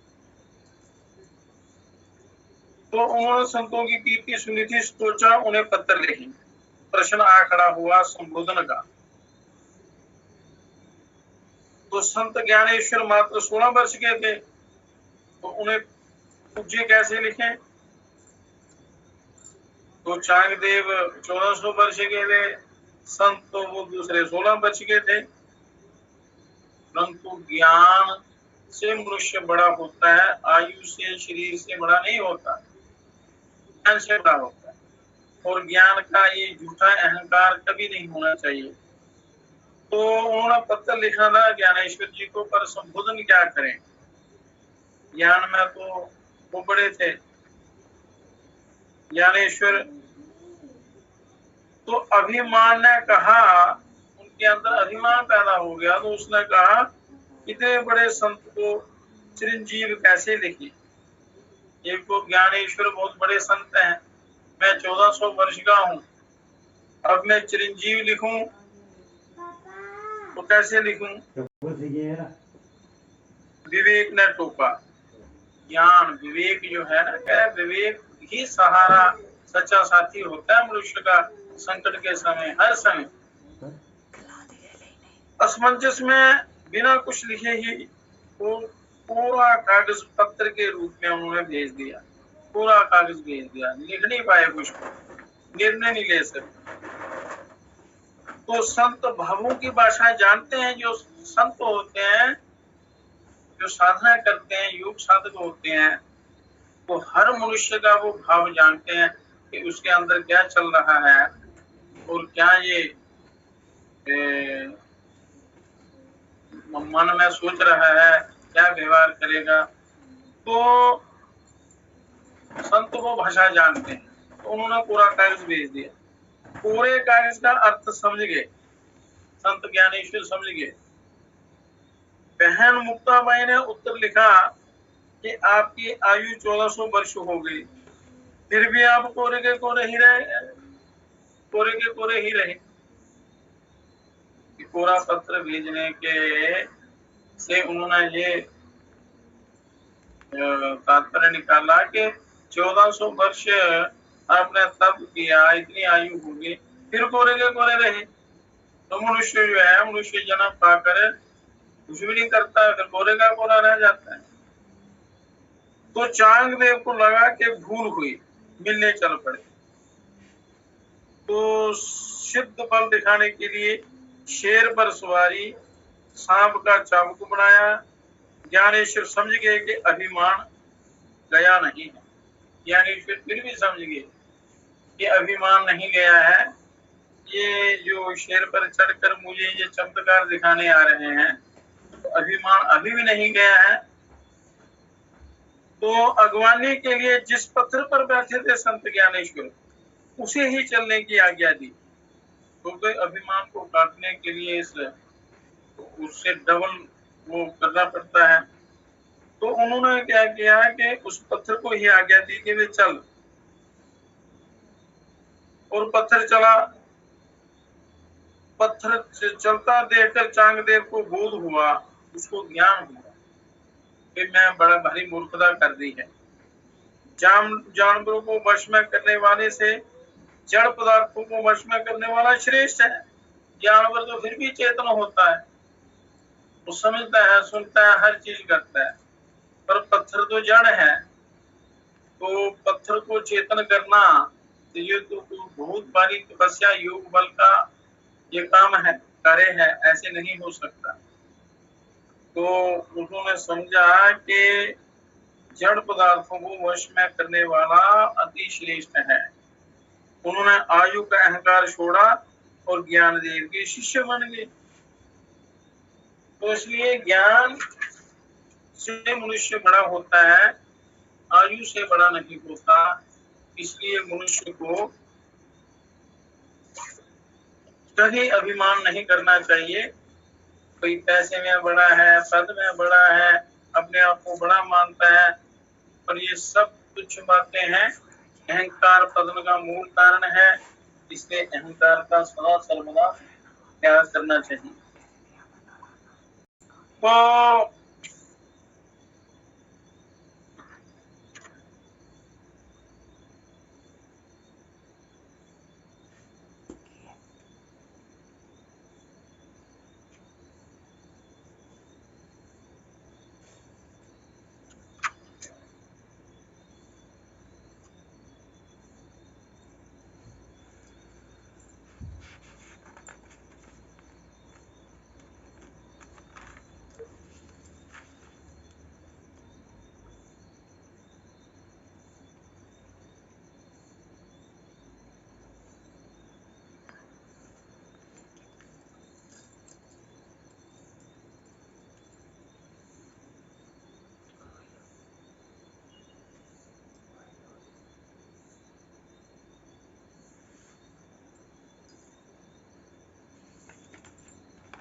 तो उन्होंने संतों की कीर्ति सुनी थी, सोचा उन्हें पत्र लिखें। प्रश्न आ खड़ा हुआ संबोधन का। तो संत ज्ञानेश्वर मात्र 16 वर्ष के थे, तो उन्हें पूज्य कैसे लिखें। तो चांगदेव 1400 वर्ष के थे, संत तो वो दूसरे 16 वर्ष के थे। परंतु ज्ञान से मनुष्य बड़ा होता है, आयु से शरीर से बड़ा नहीं होता, ज्ञान से बड़ा होता है। और ज्ञान का ये झूठा अहंकार कभी नहीं होना चाहिए। तो उन्होंने पत्र लिखा था ज्ञानेश्वर जी को, पर संबोधन क्या करें, ज्ञान में तो वो बड़े थे ज्ञानेश्वर। तो अभिमान ने कहा, उनके अंदर अभिमान पैदा हो गया, तो उसने कहा इतने बड़े संत को चिरंजीव कैसे लिखे। एक तो ज्ञानेश्वर बहुत बड़े संत हैं, मैं 1400 वर्ष का हूँ, अब मैं चिरंजीव लिखूं तो कैसे लिखूं। विवेक ने टोका। ज्ञान विवेक जो है ना, क्या विवेक ही सहारा सच्चा साथी होता है मनुष्य का संकट के समय, हर समय। असमंजस में बिना कुछ लिखे ही वो पूरा कागज पत्र के रूप में उन्होंने भेज दिया, पूरा कागज भेज दिया, लिख नहीं पाए कुछ, निर्णय नहीं ले सकते। तो संत भावों की भाषा जानते हैं, जो संत होते हैं, जो साधना करते हैं, योग साधक होते हैं, तो हर मनुष्य का वो भाव जानते हैं कि उसके अंदर क्या चल रहा है और क्या ये मन में सोच रहा है, क्या व्यवहार करेगा। तो संत वो भाषा जानते हैं, तो उन्होंने पूरा कागज भेज दिया। पूरे कागज का अर्थ समझ गए संत ज्ञानेश्वर, समझ गए। बहन मुक्ताबाई ने उत्तर लिखा कि आपकी आयु 1400 वर्ष हो गई, फिर भी आप कोरे के कोरे ही रहे, कोरे के कोरे ही रहे। पूरा पत्र भेजने के से उन्होंने ये तात्पर्य निकाला कि 1400 वर्ष आपने तप किया, इतनी आयु होगी, फिर कोरे के कोरे रहे। तो मनुष्य जो है, मनुष्य जन्म पाकर कुछ भी नहीं करता है, फिर कोरे का कोरा रह जाता है। तो चांगदेव को लगा कि भूल हुई, मिलने चल पड़े। तो सिद्ध बल दिखाने के लिए शेर पर सवारी, सांप का चाबुक बनाया। ज्ञानेश्वर समझ गए कि अभिमान गया नहीं है। ज्ञानेश्वर फिर भी समझ गए कि अभिमान नहीं गया है, ये जो शेर पर चढ़कर मुझे ये चमत्कार दिखाने आ रहे हैं, तो अभिमान अभी भी नहीं गया है। तो अगवानी के लिए जिस पत्थर पर बैठे थे संत ज्ञानेश्वर, उसे ही चलने की आज्ञा दी। क्योंकि अभिमान को काटने के लिए उससे डबल वो करना पड़ता है। तो उन्होंने क्या किया कि उस पत्थर को ही आज्ञा दी कि वे चल, और पत्थर चला। पत्थर चलता देखकर चांगदेव को बोध हुआ, उसको ज्ञान हुआ कि मैं बड़ा भारी मूर्खता कर दी है। जानवरों को वश में करने वाले से जड़ पदार्थों को वश में करने वाला श्रेष्ठ है। जानवर तो फिर भी चेतन होता है, वो समझता है, सुनता है, हर चीज करता है, पर पत्थर तो जड़ है। तो पत्थर को चेतन करना तो ये तो बहुत भारी तपस्या योग बल का ये काम है, कार्य है, ऐसे नहीं हो सकता। तो उन्होंने समझा कि जड़ पदार्थों को वश में करने वाला अति श्रेष्ठ है। उन्होंने आयु का अहंकार छोड़ा और ज्ञानदेव के शिष्य बन गए। तो इसलिए ज्ञान से मनुष्य बड़ा होता है, आयु से बड़ा नहीं होता। इसलिए मनुष्य को कभी अभिमान नहीं करना चाहिए। कोई पैसे में बड़ा है, पद में बड़ा है, अपने आप को बड़ा मानता है, पर ये सब तुच्छ बातें हैं। अहंकार पतन का मूल कारण है, इसलिए अहंकार का सदा सर्वदा त्याग करना चाहिए। तो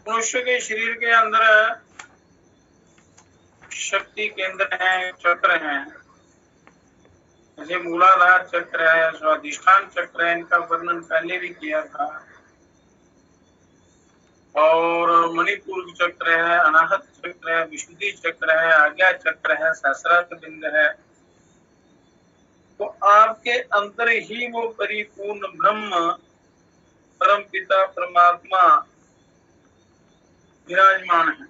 मनुष्य के शरीर के अंदर शक्ति केंद्र है, चक्र है। जैसे मूलाधार चक्र है, स्वाधिष्ठान चक्र है, इनका वर्णन पहले भी किया था। और मणिपुर चक्र है, अनाहत चक्र है, विशुद्धि चक्र है, आज्ञा चक्र है, सहस्रार बिंद है। तो आपके अंदर ही वो परिपूर्ण ब्रह्म परम पिता परमात्मा विराजमान है।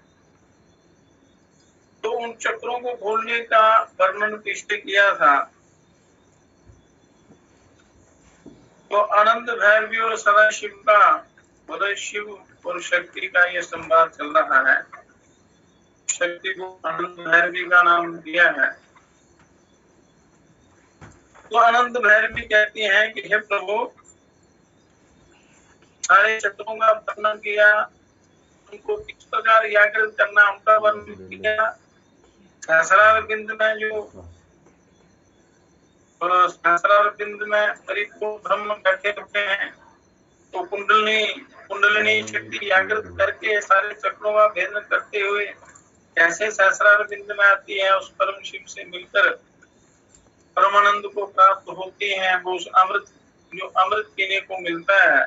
तो उन चक्रों को खोलने का वर्णन पिछले किया था। तो आनंद भैरवी और सदाशिव का, उदय शिव और शक्ति का ये संवाद चल रहा है। शक्ति को आनंद भैरवी का नाम दिया है। तो आनंद भैरवी कहती हैं कि हे प्रभु, सारे चक्रों का वर्णन किया, उनको किस प्रकार जागृत करना उनका वर्णन किया। सहस्रार बिंद में जो और सहस्रार बिंद में परिपूर्ण ब्रह्म बैठे होते हैं, तो कुंडलिनी शक्ति जागृत करके सारे चक्रों का भेदन करते हुए कैसे सहस्रार बिंद में आती है, उस परम शिव से मिलकर परमानंद को प्राप्त होती है। वो उस अमृत जो अमृत पीने को मिलता है,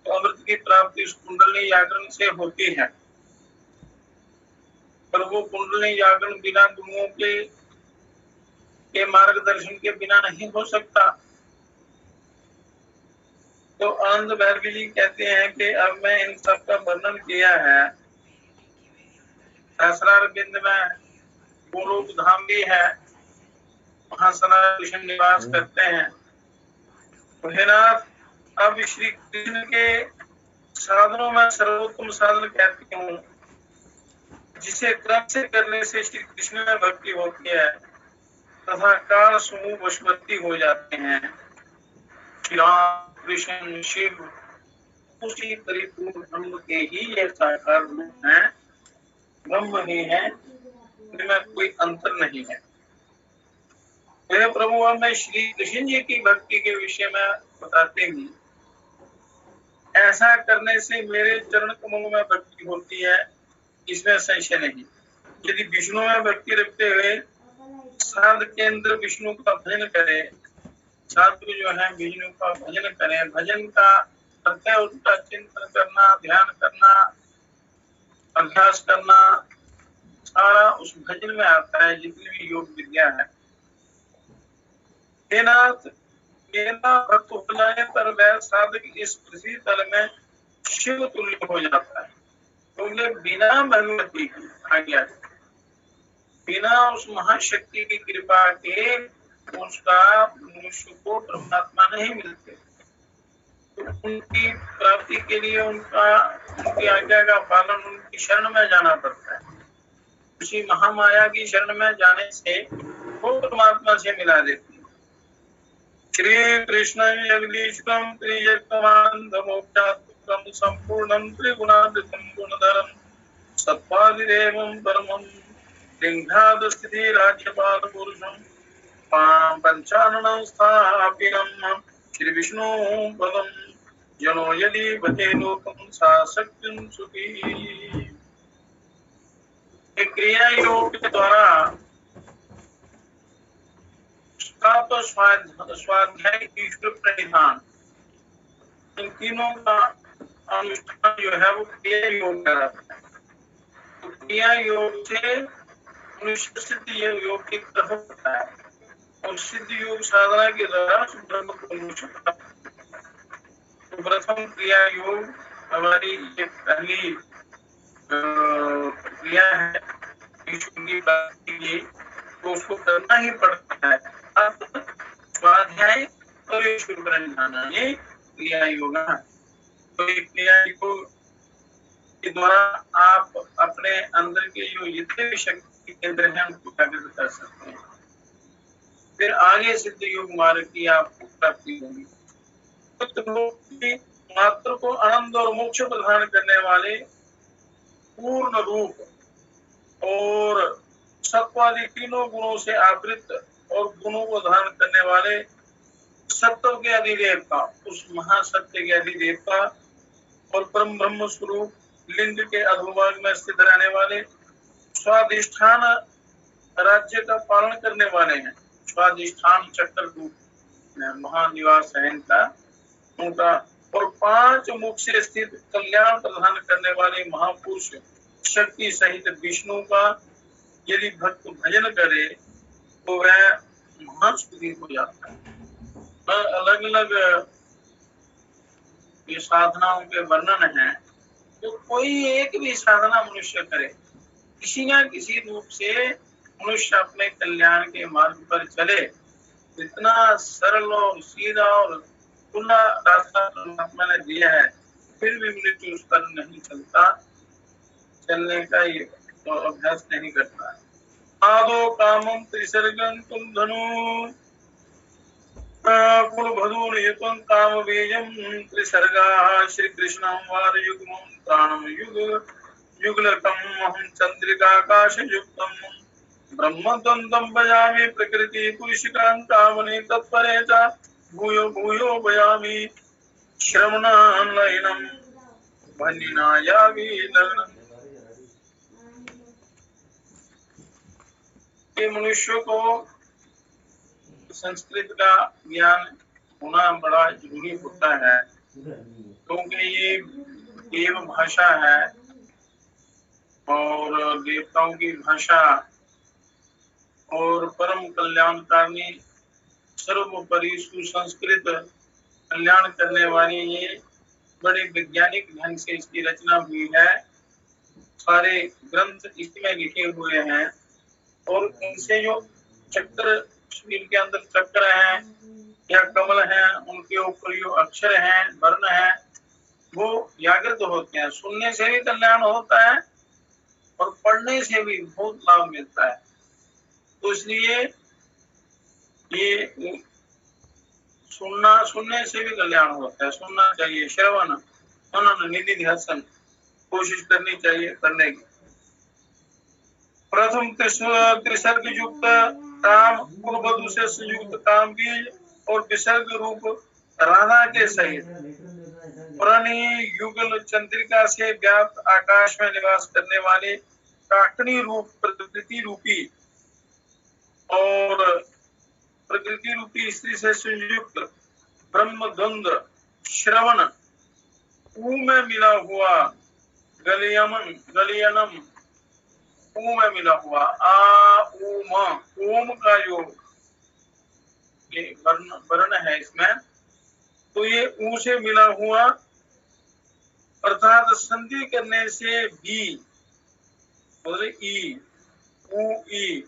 तो अमृत की प्राप्ति उस कुंडलिनी जागरण से होती है। पर वो कुंडलिनी जागरण बिना गुरुओं के मार्गदर्शन के बिना नहीं हो सकता। तो आनंद भैरवी जी कहते हैं कि अब मैं इन सब का वर्णन किया है। सहस्रार बिंद में गोलोक धाम भी है, वहां सनातन कृष्ण निवास करते हैं। तो हे नाथ, अब श्री कृष्ण के साधनों में सर्वोत्तम साधन कहती हूँ, जिसे क्रम से करने से श्री कृष्ण में भक्ति होती है तथा काल समूह वशवर्ती हो जाते हैं। श्री राम कृष्ण शिव उसी परिपूर्ण ब्रह्म के ही ये साकार रूप है, ब्रह्म ही है। में कोई अंतर नहीं है। मेरे प्रभु, अब मैं श्री कृष्ण जी की भक्ति के विषय में बताते हूँ। ऐसा करने से मेरे चरण कमलों में भक्ति होती है, इसमें संशय नहीं। यदि विष्णु में भक्ति रखते हुए साध केंद्र विष्णु का भजन करे, साधु जो है विष्णु का भजन करें, भजन का अर्थ है उसका चिंतन करना, ध्यान करना, अभ्यास करना, सारा उस भजन में आता है, जितनी भी योग विद्या है। हे नाथ, मेरा भक्त हो जाए पर वह साधक इस पृथ्वी तल में शिव तुल्य हो जाता है, क्योंकि बिना भगवती की आज्ञा, बिना उस महाशक्ति की कृपा के उसका मनुष्य को परमात्मा नहीं मिलते। तो उनकी प्राप्ति के लिए उनकी आज्ञा का पालन, उनकी शरण में जाना पड़ता है। उसी महामाया की शरण में जाने से वो परमात्मा से मिला देती है। श्री कृष्ण जगदीशम त्रिजगमानंदमोक्षात्मकं संपूर्णं त्रिगुणातीतं गुणधरं सत्त्वादिदेवं परमं लिंगादस्थिति राज्यपाल पुरुषं पंचाननं स्थापिनं श्री विष्णु पदं जनो यदि भजे लोकं सा शक्तिं सुखी। क्रिया योग के द्वारा तो स्वाध्याय, ईश्वर प्रणिधान, इन तीनों का अनुष्ठान जो है वो क्रिया योग कराता है। तो क्रिया योग से मनुष्य सिद्ध योग की तरफ होता है, और सिद्ध योग साधना के द्वारा ब्रह्म को मनुष्य प्राप्त। तो प्रथम क्रिया योग हमारी ये पहली क्रिया है ईश्वर की प्राप्ति के लिए, तो उसको करना ही पड़ता है। अब स्वाध्याय और ईश्वर प्रणिधान, ये क्रिया योग है। तो ये क्रिया योग के द्वारा आप अपने अंदर के जो जितने भी शक्ति केंद्र हैं उनको जागृत कर सकते हैं। फिर आगे सिद्ध योग मार्ग की आपको प्राप्ति होगी। मात्र को आनंद और मोक्ष प्रदान करने वाले पूर्ण रूप और सत्वादि तीनों गुणों से आवृत और गुणों को धारण करने वाले सत्व के अधिदेव का, उस महासत्य के अधिदेव का और परम ब्रह्म स्वरूप लिंग के अधोभाग में स्थित रहने वाले स्वाधिष्ठान राज्य का पालन करने वाले हैं। स्वाधिष्ठान चक्र रूप में महानिवास है इनका, उनका, और 5 मुख से स्थित कल्याण प्रदान करने वाले महापुरुष शक्ति सहित विष्णु का यदि भक्त भजन करे तो वह महान सुखी हो जाता है। अलग अलग ये साधनाओं के वर्णन है, तो कोई एक भी साधना मनुष्य करे, किसी न किसी रूप से मनुष्य अपने कल्याण के मार्ग पर चले। इतना सरल और सीधा और खुला रास्ता परमात्मा ने दिया है, फिर भी मनुष्य उस पर नहीं चलता, चलने का ये तो अभ्यास नहीं करता। आदो कामं त्रिसर्गं तुम धनु कुलभदूनियतं कामबीजं त्रिसर्गाः श्रीकृष्णं वारयुग्मं प्राणं युगलकम् अहं चन्द्रिकाकाशयुक्तं ब्रह्मद्वन्द्वं भजामि प्रकृति पुरुषिकां कामने तत्परे च भूयो भूयो भजामि श्रवणानलयनं भन्निनायावि लग्नम्। ये मनुष्य को संस्कृत का ज्ञान होना बड़ा जरूरी होता है, क्योंकि ये देव भाषा है और देवताओं की भाषा और परम कल्याणकारी सर्वोपरि सुसंस्कृत कल्याण करने वाली ये बड़े वैज्ञानिक ढंग से इसकी रचना हुई है। सारे ग्रंथ इसमें लिखे हुए हैं और इनसे जो चक्र, शरीर के अंदर चक्र हैं या कमल हैं, उनके ऊपर जो अक्षर हैं, वर्ण हैं, वो जागृत होते हैं। सुनने से भी कल्याण होता है और पढ़ने से भी बहुत लाभ मिलता है। तो इसलिए ये सुनने से भी कल्याण होता है, सुनना चाहिए। श्रवण मनन निधि ध्यान कोशिश करनी चाहिए करने की। प्रथम त्रिसर्ग युक्त काम कुलवधु से संयुक्त काम बीज और विसर्ग रूप राधा के सहित पुरानी युगल चंद्रिका से व्याप्त आकाश में निवास करने वाले काकनी रूप प्रकृति रूपी और प्रकृति रूपी स्त्री से संयुक्त ब्रह्म द्वंद्व श्रवण ऊ में मिला हुआ गलियनम ऊ में मिला हुआ आ उम ओम का जो वर्ण है इसमें, तो ये ऊ से मिला हुआ अर्थात संधि करने से बी ई ऊ ई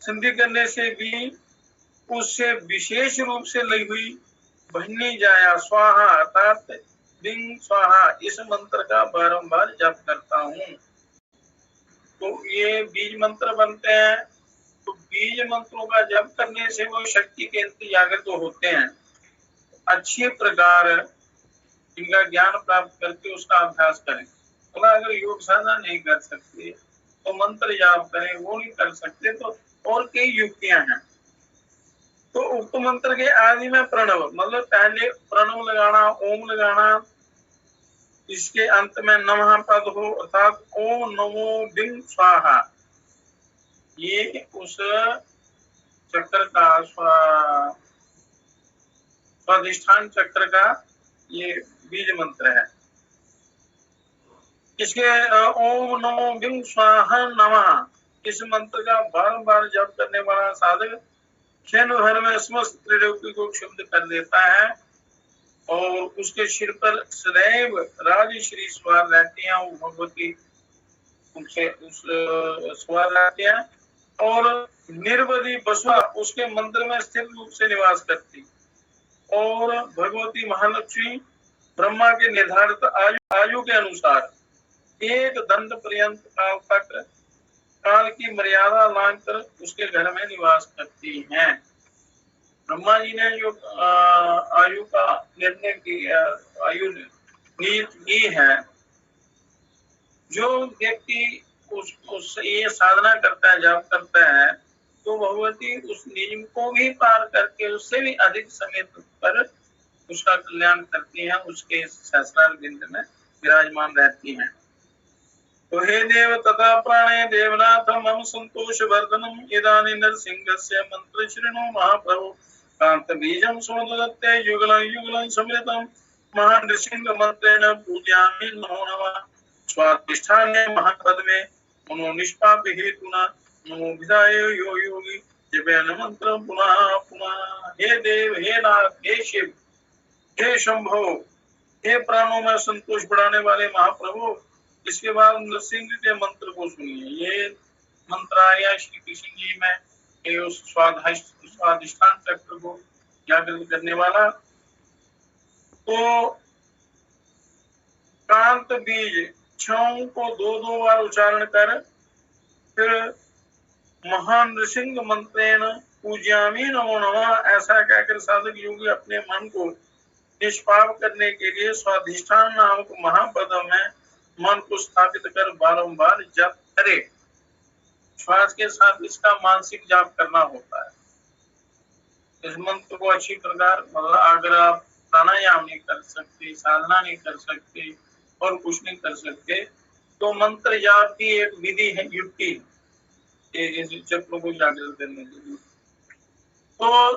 संधि करने से भी उससे विशेष रूप से लगी हुई बहनी जाया स्वाहा अर्थात बिंग स्वाहा इस मंत्र का बारंबार जप करता हूँ। तो ये बीज मंत्र बनते हैं। तो बीज मंत्रों का जप करने से वो शक्ति केंद्र जागृत तो होते हैं। अच्छे प्रकार इनका ज्ञान प्राप्त करके उसका अभ्यास करें। तो अगर योग साधना नहीं कर सकते तो मंत्र जाप करें, वो नहीं कर सकते तो और कई युक्तियां हैं। तो उक्त मंत्र के आदि में प्रणव मतलब पहले प्रणव लगाना, ओम लगाना, इसके अंत में नमः पद हो अर्थात ओम नमो बिंग स्वाहा। ये उस चक्र का स्वाधिष्ठान चक्र का ये बीज मंत्र है। इसके ओम नमो बिंग स्वाहा नमः इस मंत्र का बारंबार जप करने वाला साधक क्षण भर में समस्त त्रिलोकी को क्षुब्ध कर देता है और उसके सिर पर सदैव राजश्री सवार रहती हैं, भगवती उनसे सवार रहती हैं और निर्वधि बसवा उसके मंदिर में स्थिर रूप से निवास करती और भगवती महालक्ष्मी ब्रह्मा के निर्धारित आयु के अनुसार एक दंड पर्यंत काल तक काल की मर्यादा लांघकर उसके घर में निवास करती हैं। ब्रह्मा जी ने जो आयु का निर्णय किया, आयु नीति की है, जो व्यक्ति उस ये साधना करता है, जाप करता है, तो भगवती उस नियम को भी पार करके उससे भी अधिक समय पर उसका कल्याण करती हैं, उसके सहस्रार बिंद में विराजमान रहती हैं। तो हे देव तथा प्राणे देवनाथ मम संतोष वर्धनम इदानी नरसिंहस्य मंत्र श्रीणु महाप्रभु कांत बीजम सुमदत्ते युगलं युगलं समृतम महान नृसिंह मंत्रेण पूजयामि नमो नमः स्वाधिष्ठाने महापद में मनो निष्पाप हेतुना नमो विदाय यो योगी जपेन मंत्र पुनः पुनः। हे देव, हे नाथ, हे शिव, हे शंभो, हे प्राणों में संतोष बढ़ाने वाले महाप्रभु, इसके बाद नरसिंह के मंत्र को सुनिए। ये मंत्र आया श्री कृष्ण जी में उस स्वाधिष्ठान चक्र को जागृत करने वाला। तो कांत बीज छाओं को दो बार उच्चारण कर फिर महान नृसिंह मंत्रेण पूज्यामि नमो नमः ऐसा कहकर साधक योगी अपने मन को निष्पाप करने के लिए स्वाधिष्ठान नामक महापद में मन को स्थापित कर बारंबार जप करे। श्वास के साथ इसका मानसिक जाप करना होता है। इस मंत्र को अच्छी प्रकार मतलब अगर आप प्राणायाम नहीं कर सकते, साधना नहीं कर सकते और कुछ नहीं कर सकते, तो मंत्र जाप की एक विधि है, युक्ति चक्रों को जागृत करने के लिए। तो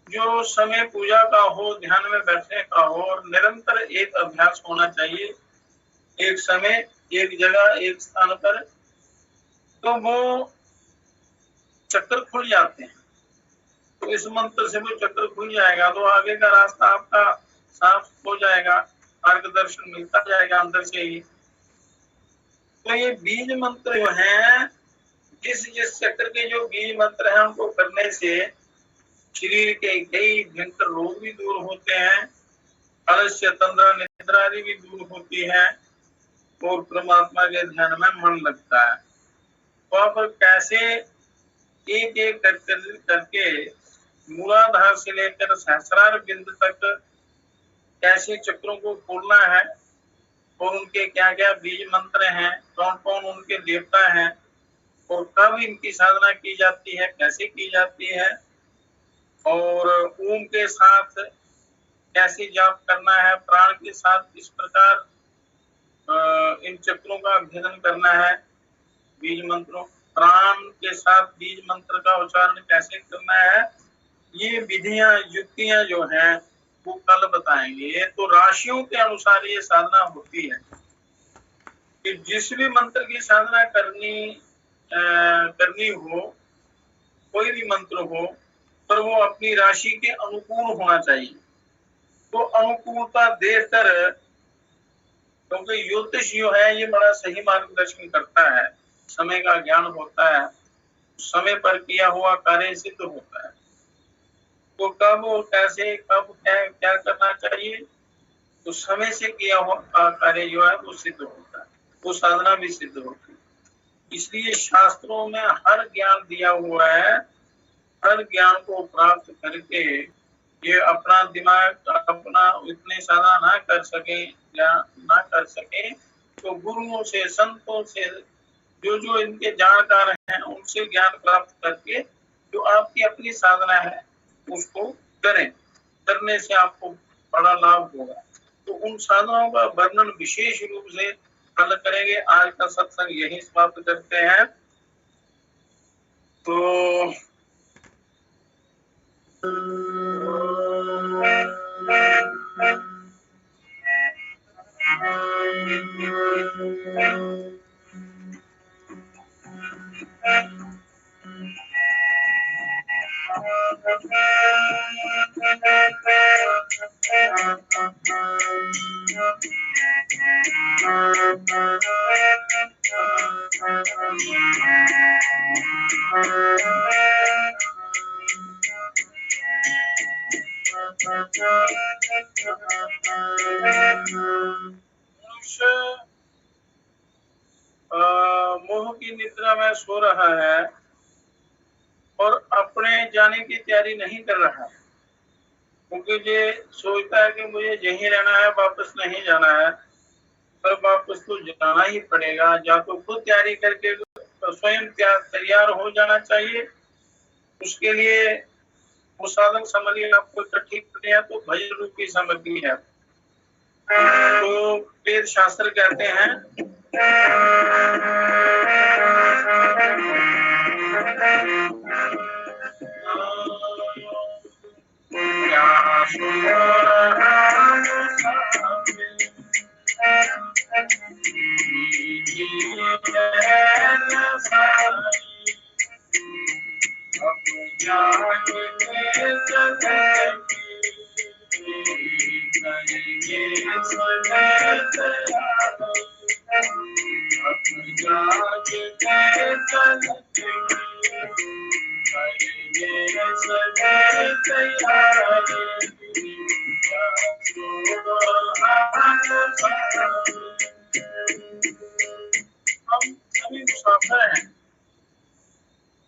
जो समय पूजा का हो, ध्यान में बैठने का हो और निरंतर एक अभ्यास होना चाहिए, एक समय, एक जगह, एक स्थान पर, तो वो चक्कर खुल जाते हैं। तो इस मंत्र से वो चक्कर खुल जाएगा तो आगे का रास्ता आपका साफ हो जाएगा, मार्गदर्शन मिलता जाएगा अंदर से ही। तो ये बीज मंत्र जो है, जिस चक्र के जो बीज मंत्र है उनको करने से शरीर के कई भयंकर रोग भी दूर होते हैं, आलस्य, तंद्रा, निद्रा आदि भी दूर होती है और परमात्मा के ध्यान में मन लगता है। तो आप कैसे एक एक करके मूलाधार से लेकर सहस्रार बिंद तक कैसे चक्रों को खोलना है और उनके क्या क्या बीज मंत्र हैं, कौन कौन उनके देवता हैं और कब इनकी साधना की जाती है, कैसे की जाती है, और ओम के साथ कैसे जाप करना है, प्राण के साथ किस प्रकार इन चक्रों का अध्ययन करना है, बीज मंत्रों, प्राण के साथ बीज मंत्र का उच्चारण कैसे करना है, ये विधियां युक्तियां जो हैं वो कल बताएंगे। तो राशियों के अनुसार ये साधना होती है कि जिस भी मंत्र की साधना करनी हो, कोई भी मंत्र हो, पर वो अपनी राशि के अनुकूल होना चाहिए। तो अनुकूलता देखकर, क्योंकि ज्योतिष जो है ये बड़ा सही मार्गदर्शन करता है, समय का ज्ञान होता है, समय पर किया हुआ कार्य सिद्ध होता है। तो कब और कैसे, कब क्या करना चाहिए, तो समय से किया हुआ कार्य जो है वो सिद्ध होता है, वो साधना भी सिद्ध होती है। इसलिए शास्त्रों में हर ज्ञान दिया हुआ है, हर ज्ञान को प्राप्त करके ये अपना दिमाग अपना इतने साधना ना कर सके या ना कर सके, तो गुरुओं से, संतों से, जो जो इनके जानकार हैं उनसे ज्ञान प्राप्त करके जो आपकी अपनी साधना है उसको करें। करने से आपको बड़ा लाभ होगा। तो उन साधनाओं का वर्णन विशेष रूप से कल करेंगे। आज का सत्संग यही समाप्त करते हैं। तो मोह की निद्रा में सो रहा है और अपने जाने की तैयारी नहीं कर रहा है, क्योंकि ये सोचता है कि मुझे यहीं रहना है, वापस नहीं जाना है, पर वापस तो जाना ही पड़ेगा। या तो खुद तैयारी करके तो स्वयं तैयार हो जाना चाहिए। उसके लिए वो साधन सामग्री आपको इकट्ठी करनी है, तो भजन रूप की सामग्री है। तो वेद शास्त्र कहते हैं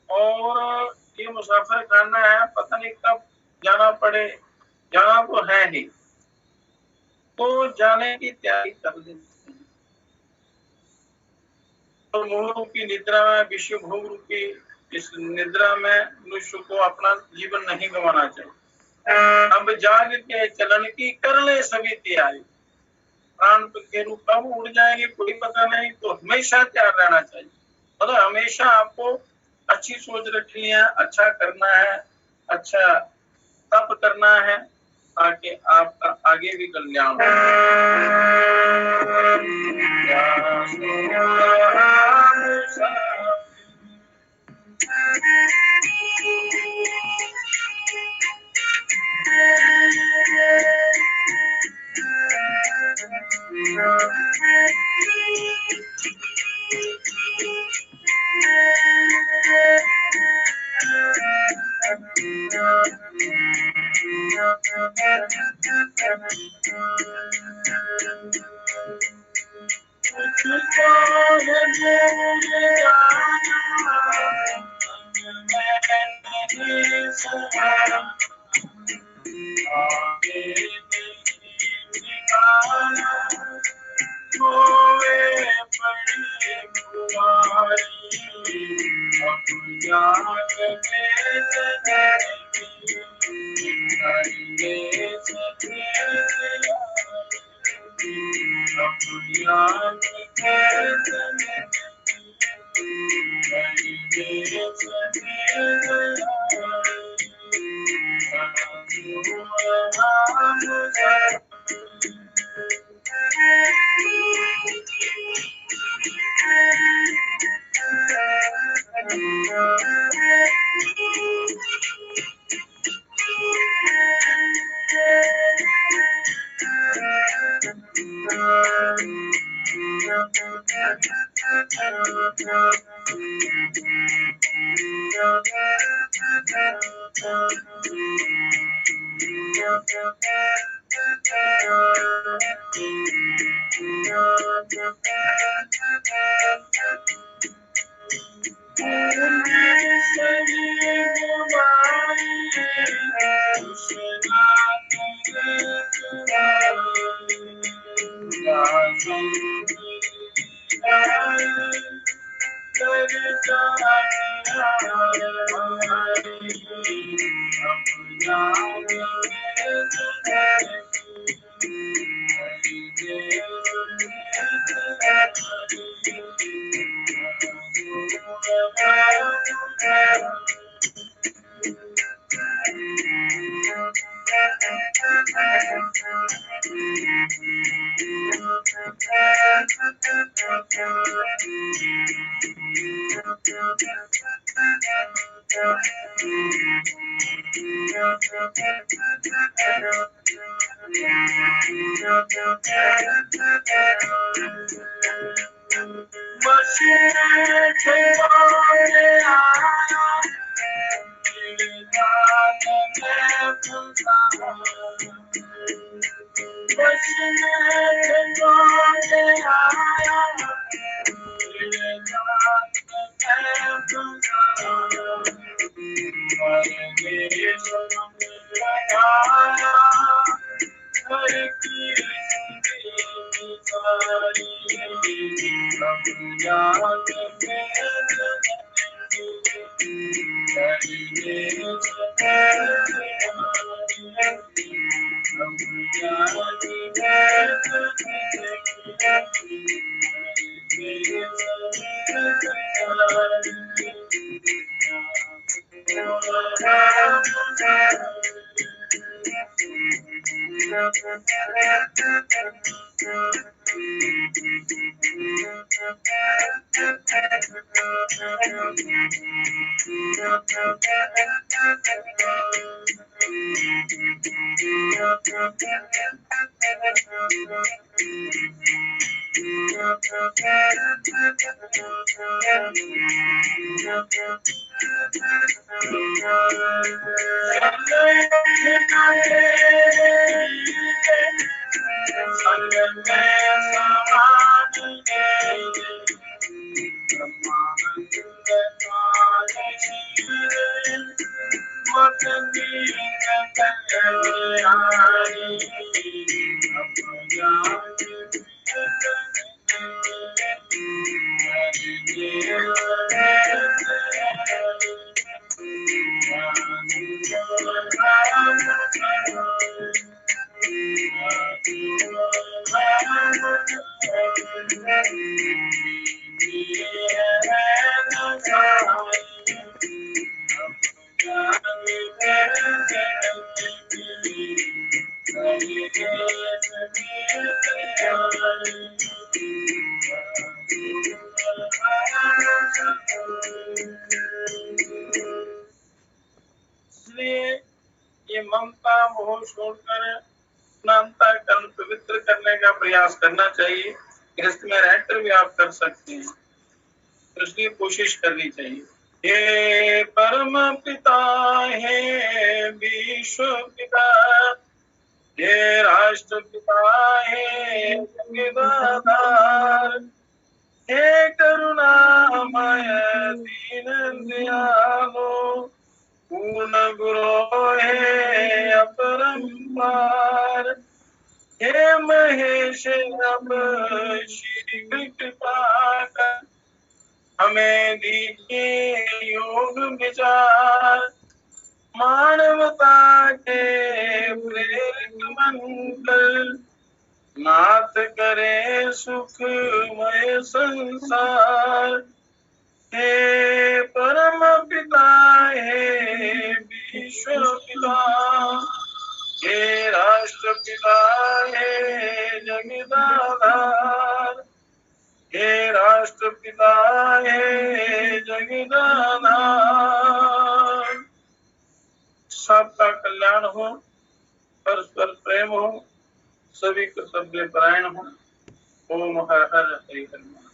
और ये मुसाफिर खाना है, पता नहीं कब जाना पड़े, जाना तो है ही, तो जाने की तैयारी कर लेते हैं। तो मोह रूप की निद्रा में, विश्व भोग रूप की इस निद्रा में मनुष्य को अपना जीवन नहीं गंवाना चाहिए। अब जाग के चलन की कर ले सभी तैयारी, प्राण के रूप कब उड़ जाएंगे कोई पता नहीं, तो हमेशा तैयार रहना चाहिए। मतलब हमेशा आपको अच्छी सोच रखनी है, अच्छा करना है, अच्छा तप करना है, ताकि आपका आगे भी कल्याण हो। इसलिए ये ममता मोह छोड़कर अपना अंतःकरण पवित्र करने का प्रयास करना चाहिए। गृहस्थ में रहकर भी आप कर सकते हैं, तो इसलिए कोशिश करनी चाहिए। हे परम पिता, हे विश्व पिता, हे राष्ट्र पिता, हे जगदाधार, हे करुणामय दीन दयालो, पूर्ण गुरो हे अपरंपार, हे महेश अब श्री कृपा कर, हमें दीजिए योग विचार, मानवता के प्रेरक मंगल, नाथ करे सुखमय संसार। हे परम पिता हे विश्व पिता, हे राष्ट्रपिता हे जगदाधार, हे राष्ट्रपिता हे जगदाधार। सबका कल्याण हो, परस्पर प्रेम हो, सभी कर्तव्य परायण हो। ओम हर हर हरि हर।